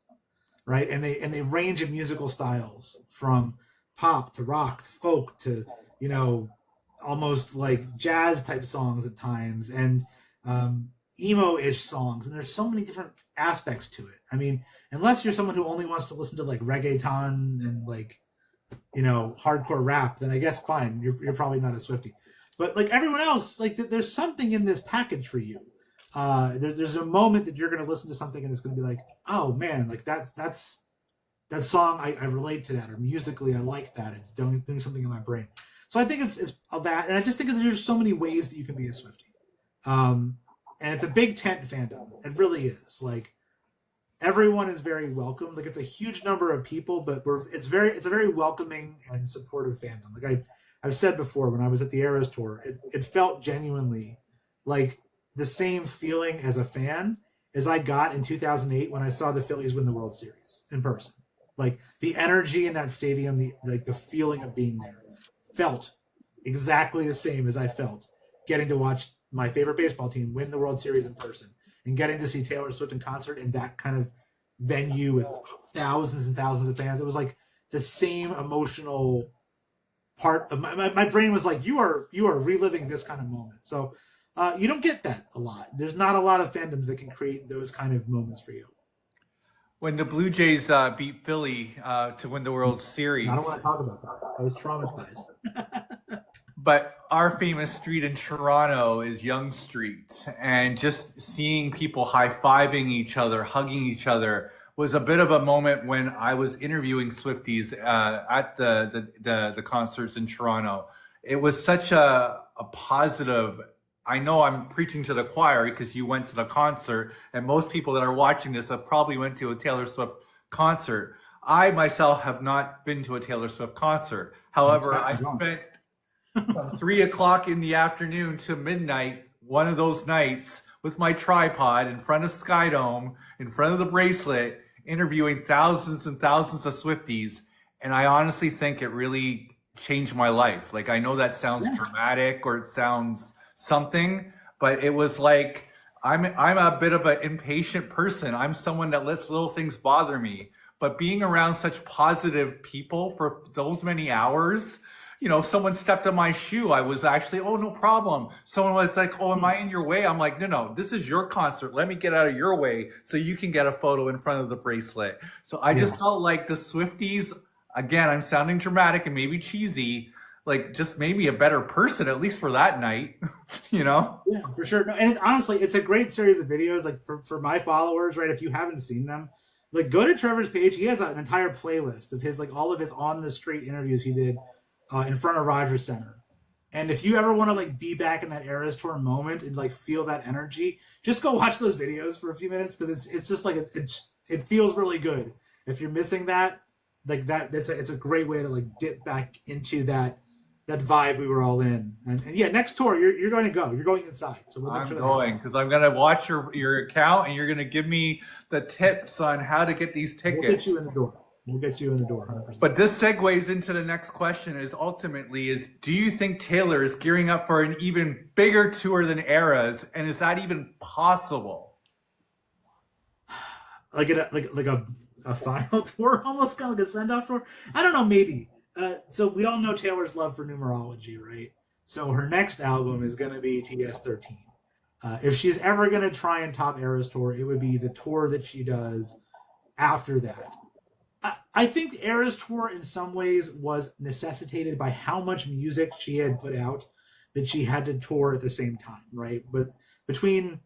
right? And they range in musical styles from pop to rock to folk to, you know, almost like jazz type songs at times, and emo-ish songs. And there's so many different aspects to it. I mean, unless you're someone who only wants to listen to like reggaeton and like, you know, hardcore rap, then I guess fine, you're probably not a Swiftie. But like everyone else, like there's something in this package for you. There's a moment that you're going to listen to something and it's going to be like, oh man, like that's that song, I relate to that, or musically I like that. It's doing something in my brain. So I think it's that, and I just think that there's so many ways that you can be a Swiftie. And it's a big tent fandom. It really is. Like, everyone is very welcome. Like, it's a huge number of people, but it's a very welcoming and supportive fandom. Like I've said before, when I was at the Eras tour, it felt genuinely like the same feeling as a fan as I got in 2008 when I saw the Phillies win the World Series in person. Like, the energy in that stadium, the feeling of being there felt exactly the same as I felt getting to watch my favorite baseball team win the World Series in person, and getting to see Taylor Swift in concert in that kind of venue with thousands and thousands of fans. It was like the same emotional part of my brain was like, you are reliving this kind of moment. So you don't get that a lot. There's not a lot of fandoms that can create those kind of moments for you. When the Blue Jays beat Philly to win the World Series. I don't want to talk about that. I was traumatized. But our famous street in Toronto is Yonge Street, and just seeing people high-fiving each other, hugging each other, was a bit of a moment when I was interviewing Swifties at the concerts in Toronto. It was such a positive. I know I'm preaching to the choir because you went to the concert, and most people that are watching this have probably went to a Taylor Swift concert. I myself have not been to a Taylor Swift concert. However, I spent from 3 o'clock in the afternoon to midnight one of those nights with my tripod in front of Skydome, in front of the bracelet, interviewing thousands and thousands of Swifties. And I honestly think it really changed my life. Like, I know that sounds dramatic or it sounds something, but it was like, I'm a bit of an impatient person. I'm someone that lets little things bother me. But being around such positive people for those many hours, you know, someone stepped on my shoe, I was actually, oh, no problem. Someone was like, oh, am I in your way? I'm like, no, this is your concert. Let me get out of your way so you can get a photo in front of the bracelet. So I just felt like the Swifties, again, I'm sounding dramatic and maybe cheesy, like, just made me a better person, at least for that night, you know? Yeah, for sure. No, and honestly, it's a great series of videos. Like, for my followers, right, if you haven't seen them, like, go to Trevor's page. He has an entire playlist of his, like, all of his on-the-street interviews he did in front of Rogers Center. And if you ever want to, like, be back in that Eras Tour moment and, like, feel that energy, just go watch those videos for a few minutes, because it's just like it feels really good. If you're missing that, like, it's a great way to, like, dip back into that vibe we were all in. And yeah, next tour you're going to go. You're going inside. So we'll make sure going, because I'm going to watch your account, and you're going to give me the tips on how to get these tickets. We'll get you in the door. 100%. But this segues into the next question, is do you think Taylor is gearing up for an even bigger tour than Eras, and is that even possible? Like a final tour, almost kind of like a send-off tour? I don't know, maybe. So we all know Taylor's love for numerology, right? So her next album is going to be TS13. If she's ever going to try and top Eras Tour, it would be the tour that she does after that. I think Eras Tour in some ways was necessitated by how much music she had put out that she had to tour at the same time, right? But between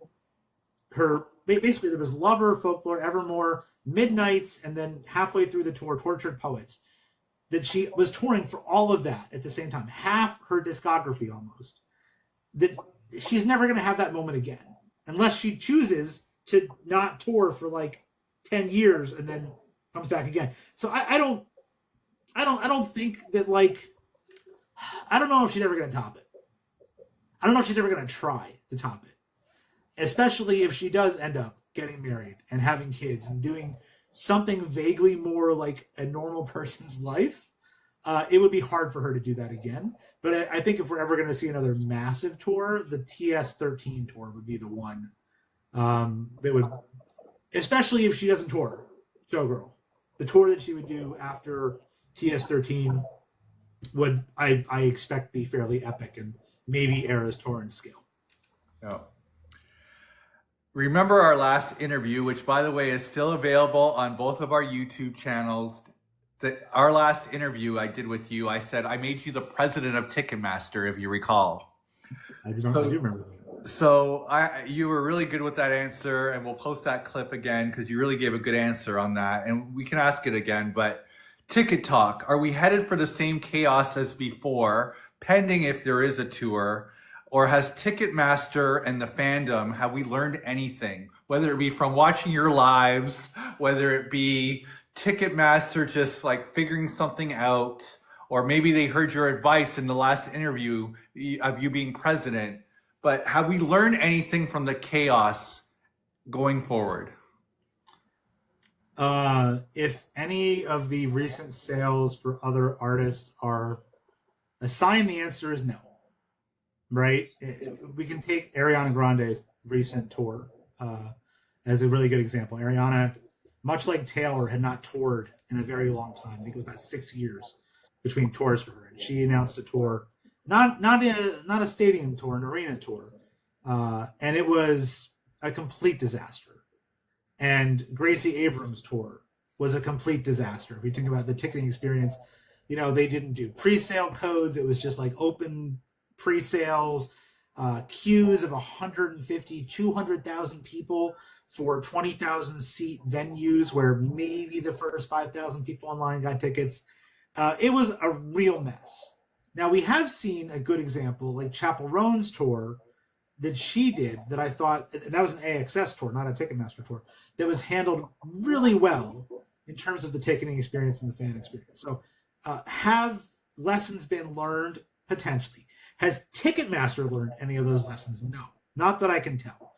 her, basically there was Lover, Folklore, Evermore, Midnights, and then halfway through the tour, Tortured Poets, that she was touring for all of that at the same time, half her discography almost, that she's never going to have that moment again unless she chooses to not tour for like 10 years and then comes back again. So I don't think that, like, I don't know if she's ever going to top it. I don't know if she's ever going to try to top it, especially if she does end up getting married and having kids and doing something vaguely more like a normal person's life. It would be hard for her to do that again. But I think if we're ever going to see another massive tour, the TS13 tour would be the one that would, especially if she doesn't tour Showgirl. The tour that she would do after TS13 would, I expect, be fairly epic and maybe Eras Tour in scale. Oh. Remember our last interview, which, by the way, is still available on both of our YouTube channels. Our last interview I did with you, I said I made you the president of Ticketmaster, if you recall. I do remember that. So you were really good with that answer, and we'll post that clip again because you really gave a good answer on that, and we can ask it again. But Ticket Talk, are we headed for the same chaos as before, pending if there is a tour, or has Ticketmaster and the fandom, have we learned anything? Whether it be from watching your lives, whether it be Ticketmaster just like figuring something out, or maybe they heard your advice in the last interview of you being president. But have we learned anything from the chaos going forward? If any of the recent sales for other artists are a sign, the answer is no. Right? We can take Ariana Grande's recent tour as a really good example. Ariana, much like Taylor, had not toured in a very long time. I think it was about 6 years between tours for her. And she announced a tour. Not a stadium tour, an arena tour, and it was a complete disaster. And Gracie Abrams' tour was a complete disaster. If you think about the ticketing experience, they didn't do pre-sale codes. It was just like open pre-sales, queues of 150, 200,000 people for 20,000 seat venues where maybe the first 5,000 people online got tickets. It was a real mess. Now, we have seen a good example, like Chappell Roan's tour that she did, that I thought, that was an AXS tour, not a Ticketmaster tour, that was handled really well in terms of the ticketing experience and the fan experience. So have lessons been learned? Potentially. Has Ticketmaster learned any of those lessons? No, not that I can tell.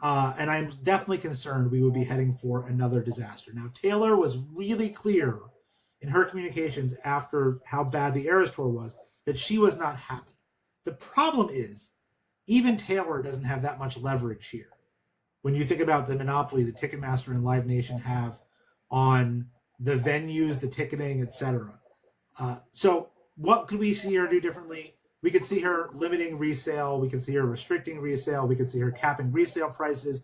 And I'm definitely concerned we would be heading for another disaster. Now, Taylor was really clear in her communications after how bad the Eras tour was, that she was not happy. The problem is, even Taylor doesn't have that much leverage here. When you think about the monopoly that Ticketmaster and Live Nation have on the venues, the ticketing, etc. So what could we see her do differently? We could see her limiting resale. We could see her restricting resale. We could see her capping resale prices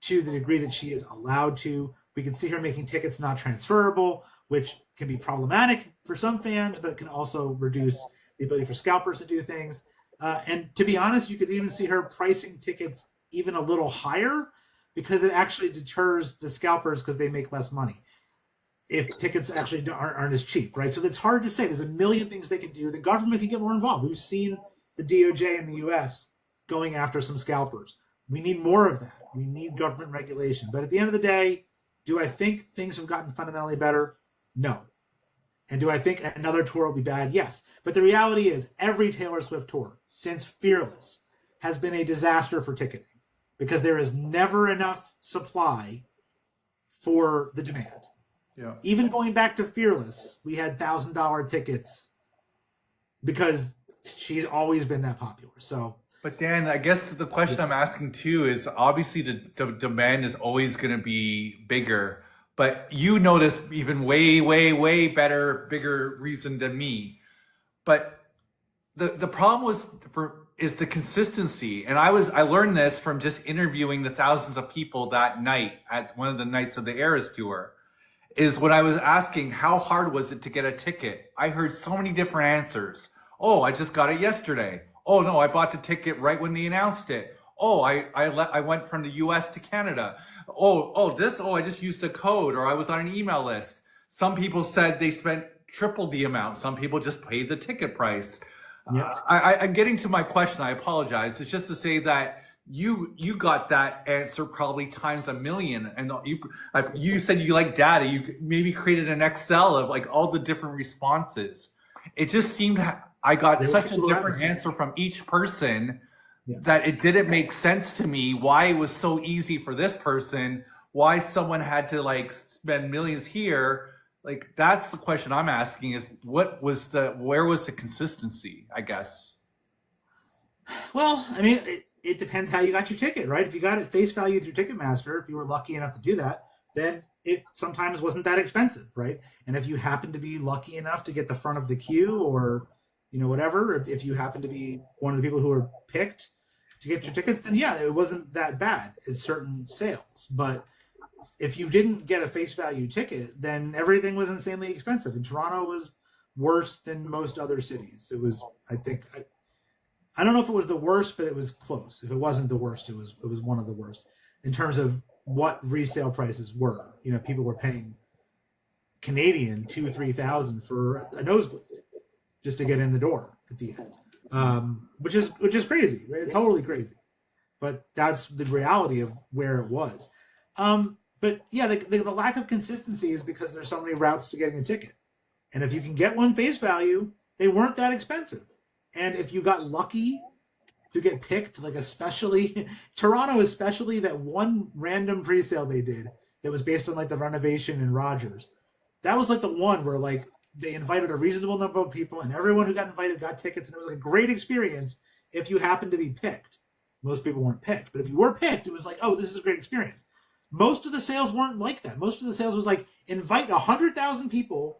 to the degree that she is allowed to. We could see her making tickets not transferable, which can be problematic for some fans, but can also reduce the ability for scalpers to do things. And to be honest, you could even see her pricing tickets even a little higher because it actually deters the scalpers because they make less money if tickets actually aren't as cheap, right? So it's hard to say. There's a million things they can do. The government can get more involved. We've seen the DOJ in the U.S. going after some scalpers. We need more of that. We need government regulation. But at the end of the day, do I think things have gotten fundamentally better? No. And do I think another tour will be bad? Yes. But the reality is every Taylor Swift tour since Fearless has been a disaster for ticketing because there is never enough supply for the demand. Yeah. Even going back to Fearless, we had $1,000 tickets because she's always been that popular. So, but Dan, I guess the question I'm asking too is obviously the demand is always going to be bigger. But you notice even way, way, way better, bigger reason than me. But the problem is the consistency. And I learned this from just interviewing the thousands of people that night at one of the nights of the Eras tour. Is when I was asking how hard was it to get a ticket, I heard so many different answers. Oh, I just got it yesterday. Oh no, I bought the ticket right when they announced it. Oh, I went from the US to Canada. I just used a code, or I was on an email list. Some people said they spent triple the amount. Some people just paid the ticket price. yeah. I'm getting to my question. I apologize. It's just to say that you got that answer probably times a million. And you said you like data. You maybe created an Excel of like all the different responses. It just seemed I got such a different answer from each person. Yeah. That it didn't make sense to me why it was so easy for this person, why someone had to like spend millions here. Like that's the question I'm asking is where was the consistency, I guess? Well, I mean, it depends how you got your ticket, right? If you got it face value through Ticketmaster, if you were lucky enough to do that, then it sometimes wasn't that expensive, right? And if you happen to be lucky enough to get the front of the queue or, whatever, if you happen to be one of the people who were picked to get your tickets, then yeah, it wasn't that bad at certain sales. But if you didn't get a face value ticket, then everything was insanely expensive. And Toronto was worse than most other cities. It was, I think, I don't know if it was the worst, but it was close. If it wasn't the worst, it was one of the worst in terms of what resale prices were. You know, people were paying Canadian 2,000-3,000 for a nosebleed just to get in the door at the end, which is crazy, right? Totally crazy. But that's the reality of where it was. But yeah, the lack of consistency is because there's so many routes to getting a ticket, and if you can get one face value, they weren't that expensive. And if you got lucky to get picked, like especially Toronto, especially that one random pre-sale they did that was based on like the renovation in Rogers, that was like the one where like they invited a reasonable number of people and everyone who got invited got tickets, and it was like a great experience if you happened to be picked. Most people weren't picked, but if you were picked, it was like, oh, this is a great experience. Most of the sales weren't like that. Most of the sales was like, invite 100,000 people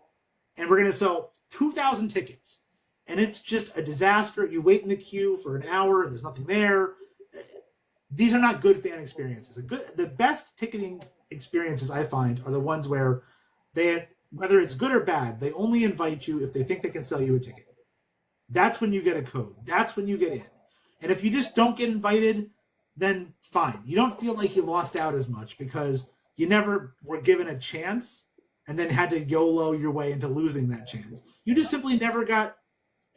and we're going to sell 2,000 tickets. And it's just a disaster. You wait in the queue for an hour, there's nothing there. These are not good fan experiences. The best ticketing experiences I find are the ones where whether it's good or bad, they only invite you if they think they can sell you a ticket. That's when you get a code. That's when you get in. And if you just don't get invited, then fine. You don't feel like you lost out as much because you never were given a chance and then had to YOLO your way into losing that chance. You just simply never got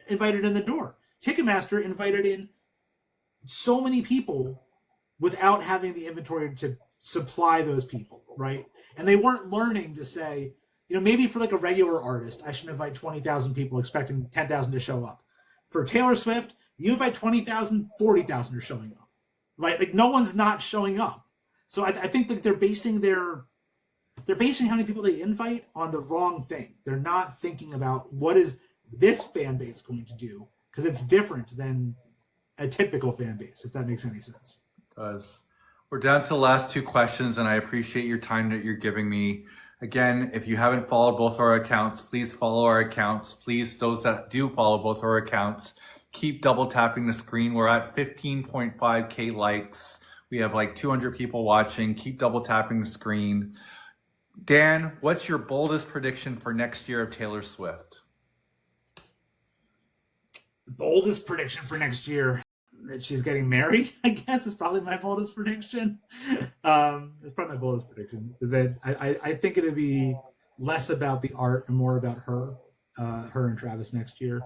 invited in the door. Ticketmaster invited in so many people without having the inventory to supply those people, right? And they weren't learning to say, you know, maybe for like a regular artist, I should invite 20,000 people expecting 10,000 to show up. For Taylor Swift, you invite 20,000, 40,000 are showing up, right? Like no one's not showing up. So I think that they're basing how many people they invite on the wrong thing. They're not thinking about what is this fan base going to do, because it's different than a typical fan base, if that makes any sense. It does. We're down to the last two questions, and I appreciate your time that you're giving me. Again, if you haven't followed both our accounts, please follow our accounts. Please, those that do follow both our accounts, keep double tapping the screen. We're at 15.5K likes. We have like 200 people watching. Keep double tapping the screen. Dan, what's your boldest prediction for next year of Taylor Swift? Boldest prediction for next year, that she's getting married, I guess, is probably my boldest prediction. It's probably my boldest prediction, is that I think it'll be less about the art and more about her and Travis next year.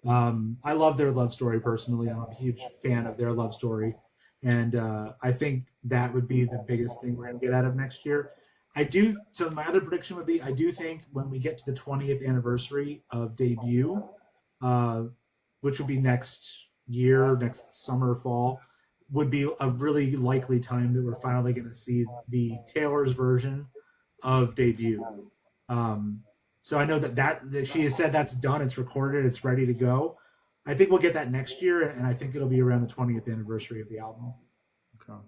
I love their love story personally. I'm a huge fan of their love story. And I think that would be the biggest thing we're going to get out of next year. So my other prediction would be, I do think when we get to the 20th anniversary of debut, which would be next year, next summer, fall, would be a really likely time that we're finally going to see the Taylor's version of debut. So I know that she has said that's done, it's recorded, it's ready to go. I think we'll get that next year, and I think it'll be around the 20th anniversary of the album. Okay.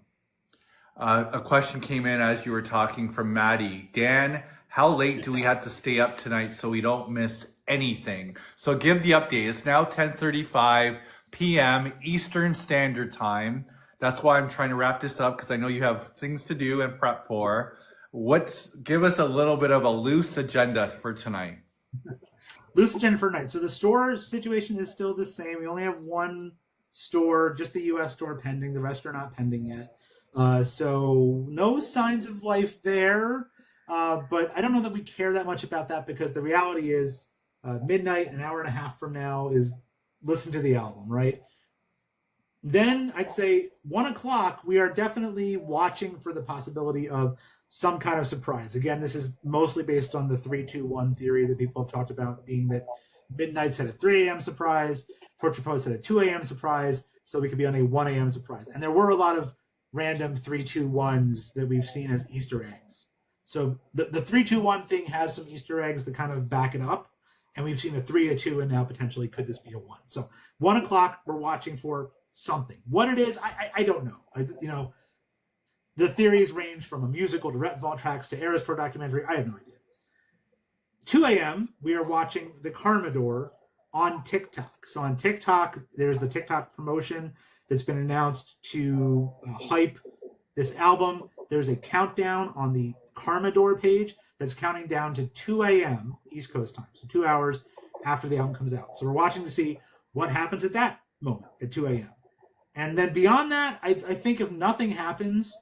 A question came in as you were talking from Maddie. Dan, how late do we have to stay up tonight so we don't miss anything? So give the update. It's now 10:35 p.m. Eastern Standard Time. That's why I'm trying to wrap this up, because I know you have things to do and prep for. Give us a little bit of a loose agenda for tonight. Loose agenda for tonight. So the store situation is still the same. We only have one store, just the U.S. store pending. The rest are not pending yet. So no signs of life there. But I don't know that we care that much about that, because the reality is midnight, an hour and a half from now, is listen to the album, right? Then I'd say 1 o'clock, we are definitely watching for the possibility of some kind of surprise. Again, this is mostly based on the 3-2-1 theory that people have talked about, being that Midnight's had a 3 a.m. surprise, Torture Post had a 2 a.m. surprise, so we could be on a 1 a.m. surprise. And there were a lot of random 3-2-1s that we've seen as Easter eggs. So the 3-2-1 thing has some Easter eggs that kind of back it up. And we've seen a 3, a 2, and now potentially could this be a 1? So 1 o'clock, we're watching for something. What it is, I don't know. The theories range from a musical to Rep Vault tracks to Eras Tour documentary. I have no idea. 2 a.m., we are watching the Carmador on TikTok. So on TikTok, there's the TikTok promotion that's been announced to hype this album. There's a countdown on the Carmador page that's counting down to 2 a.m. East Coast time, so 2 hours after the album comes out. So we're watching to see what happens at that. moment at 2 a.m. And then beyond that, I think if nothing happens,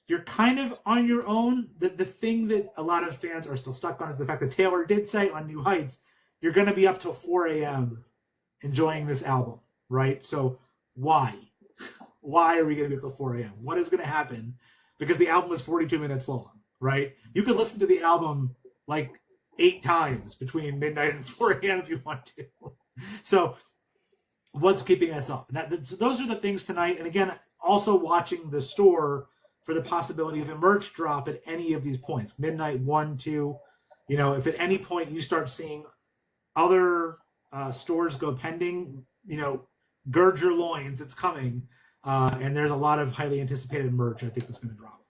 you're kind of on your own. The thing that a lot of fans are still stuck on is the fact that Taylor did say on New Heights, you're going to be up till 4 a.m. enjoying this album, right? So why? Why are we going to be up till 4 a.m.? What is going to happen? Because the album is 42 minutes long, right? You could listen to the album like 8 times between midnight and 4 a.m. if you want to. So what's keeping us up? So those are the things tonight. And again, also watching the store for the possibility of a merch drop at any of these points. Midnight, 1, 2. You know, if at any point you start seeing other stores go pending, you know, gird your loins, it's coming. And there's a lot of highly anticipated merch I think that's going to drop.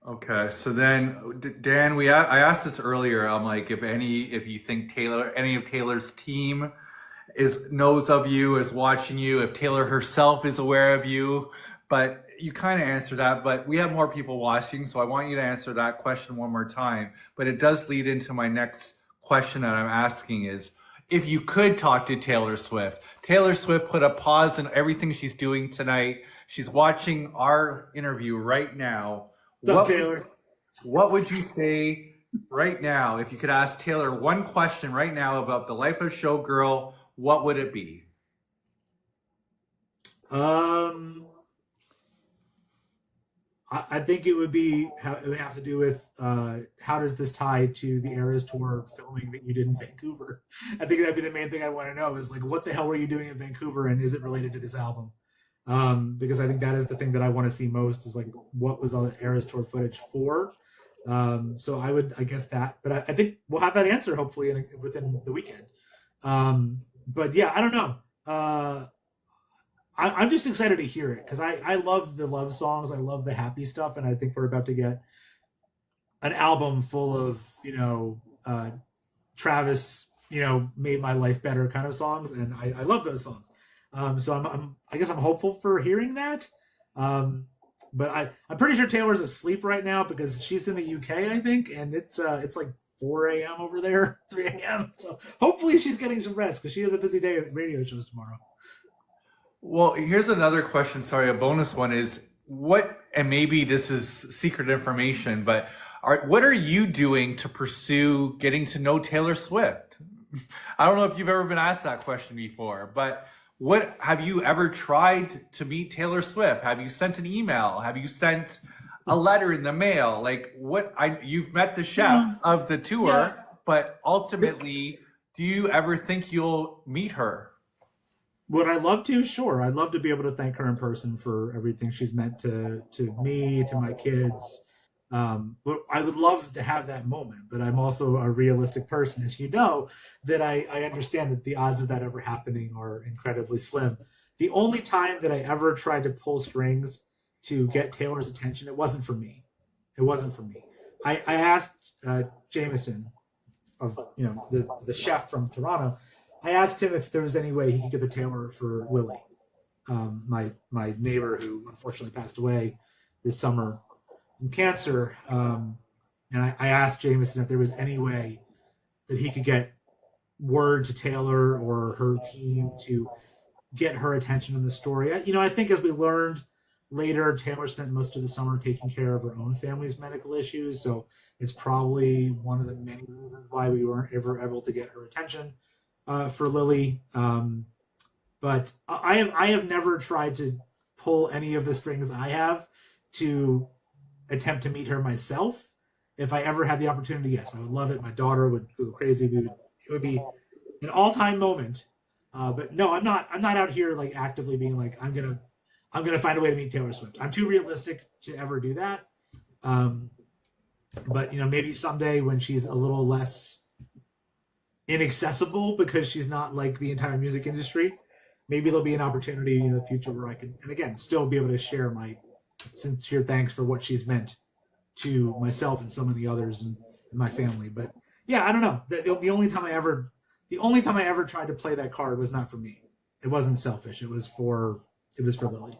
Okay, so then Dan, I asked this earlier. I'm like, if you think any of Taylor's team knows of you, is watching you, if Taylor herself is aware of you, but you kind of answered that. But we have more people watching, so I want you to answer that question one more time. But it does lead into my next question that I'm asking is, if you could talk to Taylor Swift put a pause in everything she's doing tonight. She's watching our interview right now. What's up, Taylor? What would you say right now if you could ask Taylor one question right now about the life of Showgirl? What would it be? I think it would have to do with how does this tie to the Eras Tour filming that you did in Vancouver? I think that'd be the main thing I want to know is like, what the hell were you doing in Vancouver, and is it related to this album? Because I think that is the thing that I want to see most is like, what was all the Eras Tour footage for? So I guess that, but I think we'll have that answer hopefully within the weekend. But yeah, I don't know. I'm just excited to hear it because I love the love songs. I love the happy stuff. And I think we're about to get an album full of, you know, Travis, you know, made my life better kind of songs. And I love those songs. So I guess I'm hopeful for hearing that. But I'm pretty sure Taylor's asleep right now because she's in the UK, I think. And it's like 4 a.m. over there, 3 a.m. So hopefully she's getting some rest because she has a busy day at radio shows tomorrow. Well, here's another question. Sorry, a bonus one is and maybe this is secret information, but what are you doing to pursue getting to know Taylor Swift? I don't know if you've ever been asked that question before, but what have you ever tried to meet Taylor Swift? Have you sent an email? Have you sent a letter in the mail? Like you've met the chef of the tour, but ultimately, do you ever think you'll meet her? Would I love to? Sure. I'd love to be able to thank her in person for everything she's meant to me, to my kids. But I would love to have that moment, but I'm also a realistic person, as you know, that I understand that the odds of that ever happening are incredibly slim. The only time that I ever tried to pull strings to get Taylor's attention, it wasn't for me. It wasn't for me. I asked Jameson, of the chef from Toronto, I asked him if there was any way he could get the Taylor for Lily, my neighbor who unfortunately passed away this summer from cancer. And I asked Jameson if there was any way that he could get word to Taylor or her team to get her attention in the story. I think as we learned later, Taylor spent most of the summer taking care of her own family's medical issues. So it's probably one of the many reasons why we weren't ever able to get her attention for Lily. But I have never tried to pull any of the strings I have to attempt to meet her myself. If I ever had the opportunity, yes, I would love it. My daughter would go crazy. It would be an all-time moment. But no, I'm not out here like actively being like, I'm gonna find a way to meet Taylor Swift. I'm too realistic to ever do that. But maybe someday when she's a little less inaccessible because she's not like the entire music industry, maybe there'll be an opportunity in the future where I can, and again, still be able to share my sincere thanks for what she's meant to myself and so many others and my family. But yeah, I don't know. The only time I ever tried to play that card was not for me. It wasn't selfish. It was for Lily.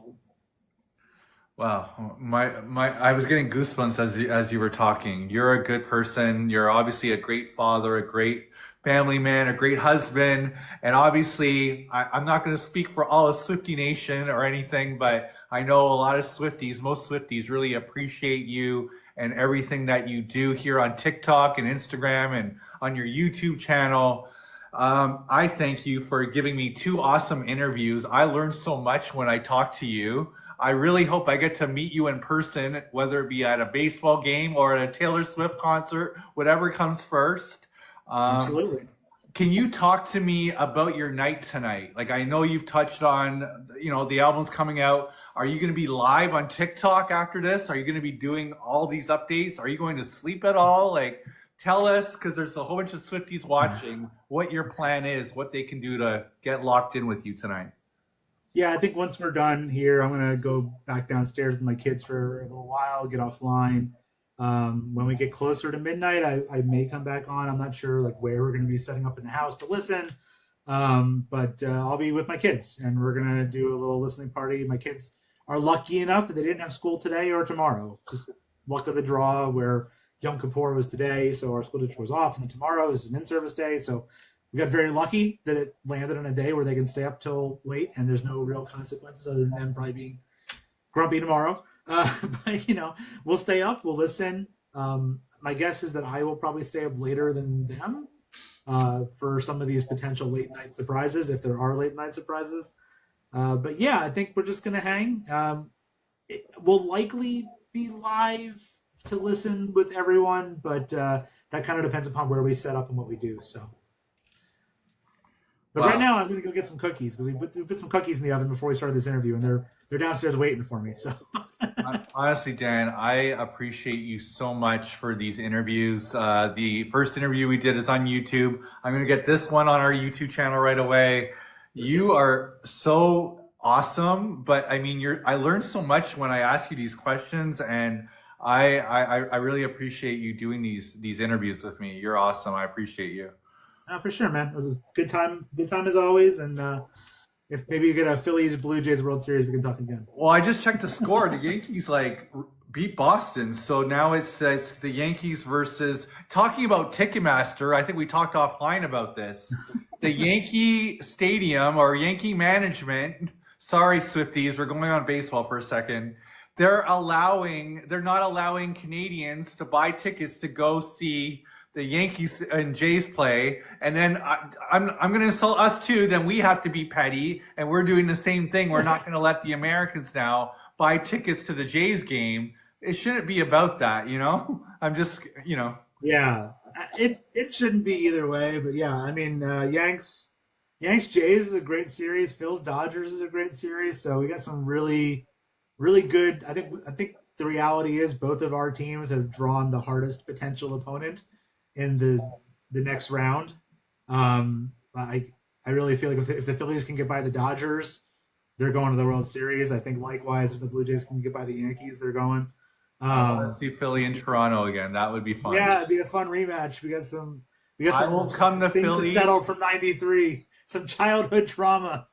Wow, I was getting goosebumps as you were talking. You're a good person. You're obviously a great father, a great family man, a great husband. And obviously, I'm not going to speak for all of Swiftie Nation or anything, but I know a lot of Swifties, most Swifties really appreciate you and everything that you do here on TikTok and Instagram and on your YouTube channel. I thank you for giving me 2 awesome interviews. I learned so much when I talked to you. I really hope I get to meet you in person, whether it be at a baseball game or at a Taylor Swift concert, whatever comes first. Absolutely. Can you talk to me about your night tonight? Like, I know you've touched on, the album's coming out. Are you going to be live on TikTok after this? Are you going to be doing all these updates? Are you going to sleep at all? Like, tell us, because there's a whole bunch of Swifties watching, what your plan is, what they can do to get locked in with you tonight. Yeah, I think once we're done here, I'm going to go back downstairs with my kids for a little while, get offline. When we get closer to midnight, I may come back on. I'm not sure like where we're going to be setting up in the house to listen. But I'll be with my kids and we're going to do a little listening party. My kids are lucky enough that they didn't have school today or tomorrow. Just luck of the draw where Yom Kippur was today. So our school district was off, and then tomorrow is an in-service day. So we got very lucky that it landed on a day where they can stay up till late and there's no real consequences other than them probably being grumpy tomorrow. But we'll stay up, we'll listen. My guess is that I will probably stay up later than them for some of these potential late night surprises, if there are late night surprises. But yeah, I think we're just going to hang. It will likely be live to listen with everyone, but that kind of depends upon where we set up and what we do. So. But Right now, I'm going to go get some cookies because we put some cookies in the oven before we started this interview, and they're downstairs waiting for me. So, honestly, Dan, I appreciate you so much for these interviews. The first interview we did is on YouTube. I'm going to get this one on our YouTube channel right away. You are so awesome, but I mean, I learned so much when I asked you these questions, and I really appreciate you doing these interviews with me. You're awesome. I appreciate you. For sure, man. It was a good time as always. And if maybe you get a Phillies Blue Jays World Series, we can talk again. Well, I just checked the score. The Yankees beat Boston, so now it says the Yankees versus. Talking about Ticketmaster, I think we talked offline about this. The Yankee Stadium or Yankee management. Sorry, Swifties, we're going on baseball for a second. They're not allowing Canadians to buy tickets to go see the Yankees and Jays play, and then I'm going to insult us too. Then we have to be petty, and we're doing the same thing. We're not going to let the Americans now buy tickets to the Jays game. It shouldn't be about that, I'm just, Yeah, it shouldn't be either way, but yeah, I mean, Yanks Jays is a great series. Phil's Dodgers is a great series. So we got some really, really good. I think the reality is both of our teams have drawn the hardest potential opponent in the next round. I really feel like if the Phillies can get by the Dodgers, they're going to the World Series. I think likewise, if the Blue Jays can get by the Yankees, they're going. Let's see Philly and Toronto again. That would be fun. Yeah, it'd be a fun rematch. We got some I will come to things Philly. to settle from '93. Some childhood trauma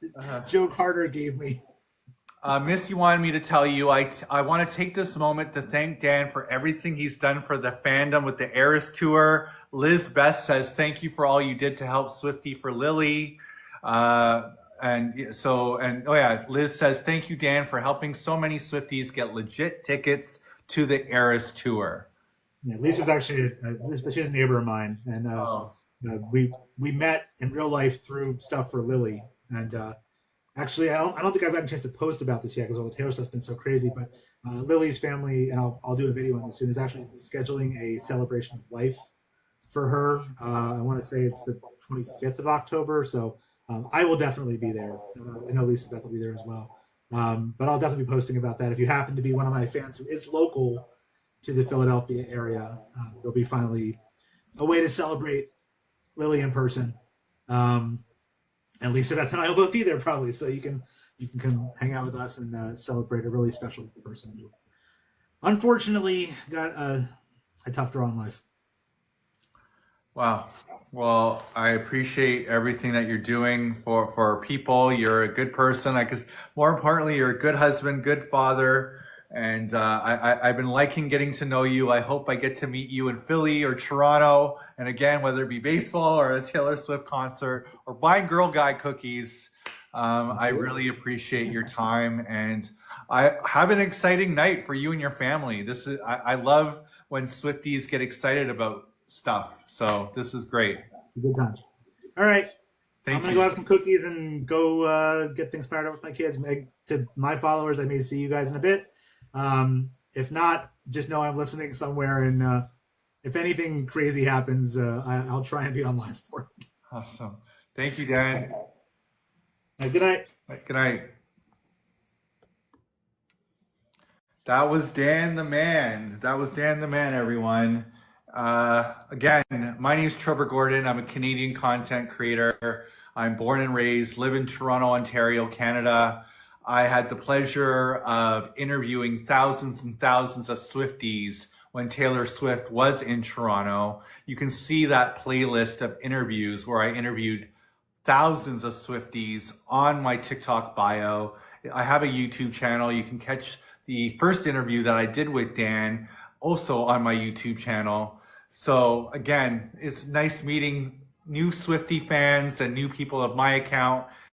Joe Carter gave me. Miss, you wanted me to tell you, I want to take this moment to thank Dan for everything he's done for the fandom with the Eras Tour. Liz Best says, thank you for all you did to help Swiftie for Lily. Liz says, thank you, Dan, for helping so many Swifties get legit tickets to the Eras Tour. Yeah, Lisa's actually, she's a neighbor of mine. And we met in real life through stuff for Lily. And actually, I don't think I've gotten a chance to post about this yet because all the Taylor stuff's been so crazy. But Lily's family, and I'll do a video on this soon, is actually scheduling a celebration of life for her. I want to say it's the 25th of October. So I will definitely be there. I know Lisa Beth will be there as well. But I'll definitely be posting about that. If you happen to be one of my fans who is local to the Philadelphia area, there'll be finally a way to celebrate Lily in person. And Lisa Beth and I will both be there probably, so you can come hang out with us and celebrate a really special person who unfortunately got a tough draw in life. Wow. Well, I appreciate everything that you're doing for people. You're a good person. More importantly, you're a good husband, good father. And I've been liking getting to know you. I hope I get to meet you in Philly or Toronto. And again, whether it be baseball or a Taylor Swift concert or buying Girl Guide cookies, I really appreciate your time. And I have an exciting night for you and your family. I love when Swifties get excited about stuff. So this is great. Good time. All right. Thank I'm going to you. go have some cookies and go get things fired up with my kids. To my followers, I may see you guys in a bit. If not, just know I'm listening somewhere. And if anything crazy happens, I'll try and be online for it. Awesome. Thank you, Dan. Good night. Good night. That was Dan the Man. Everyone. Again, my name is Trevor Gordon. I'm a Canadian content creator. I'm born and raised, live in Toronto, Ontario, Canada. I had the pleasure of interviewing thousands and thousands of Swifties when Taylor Swift was in Toronto. You can see that playlist of interviews where I interviewed thousands of Swifties on my TikTok bio. I have a YouTube channel. You can catch the first interview that I did with Dan also on my YouTube channel. So again, it's nice meeting new Swiftie fans and new people of my account.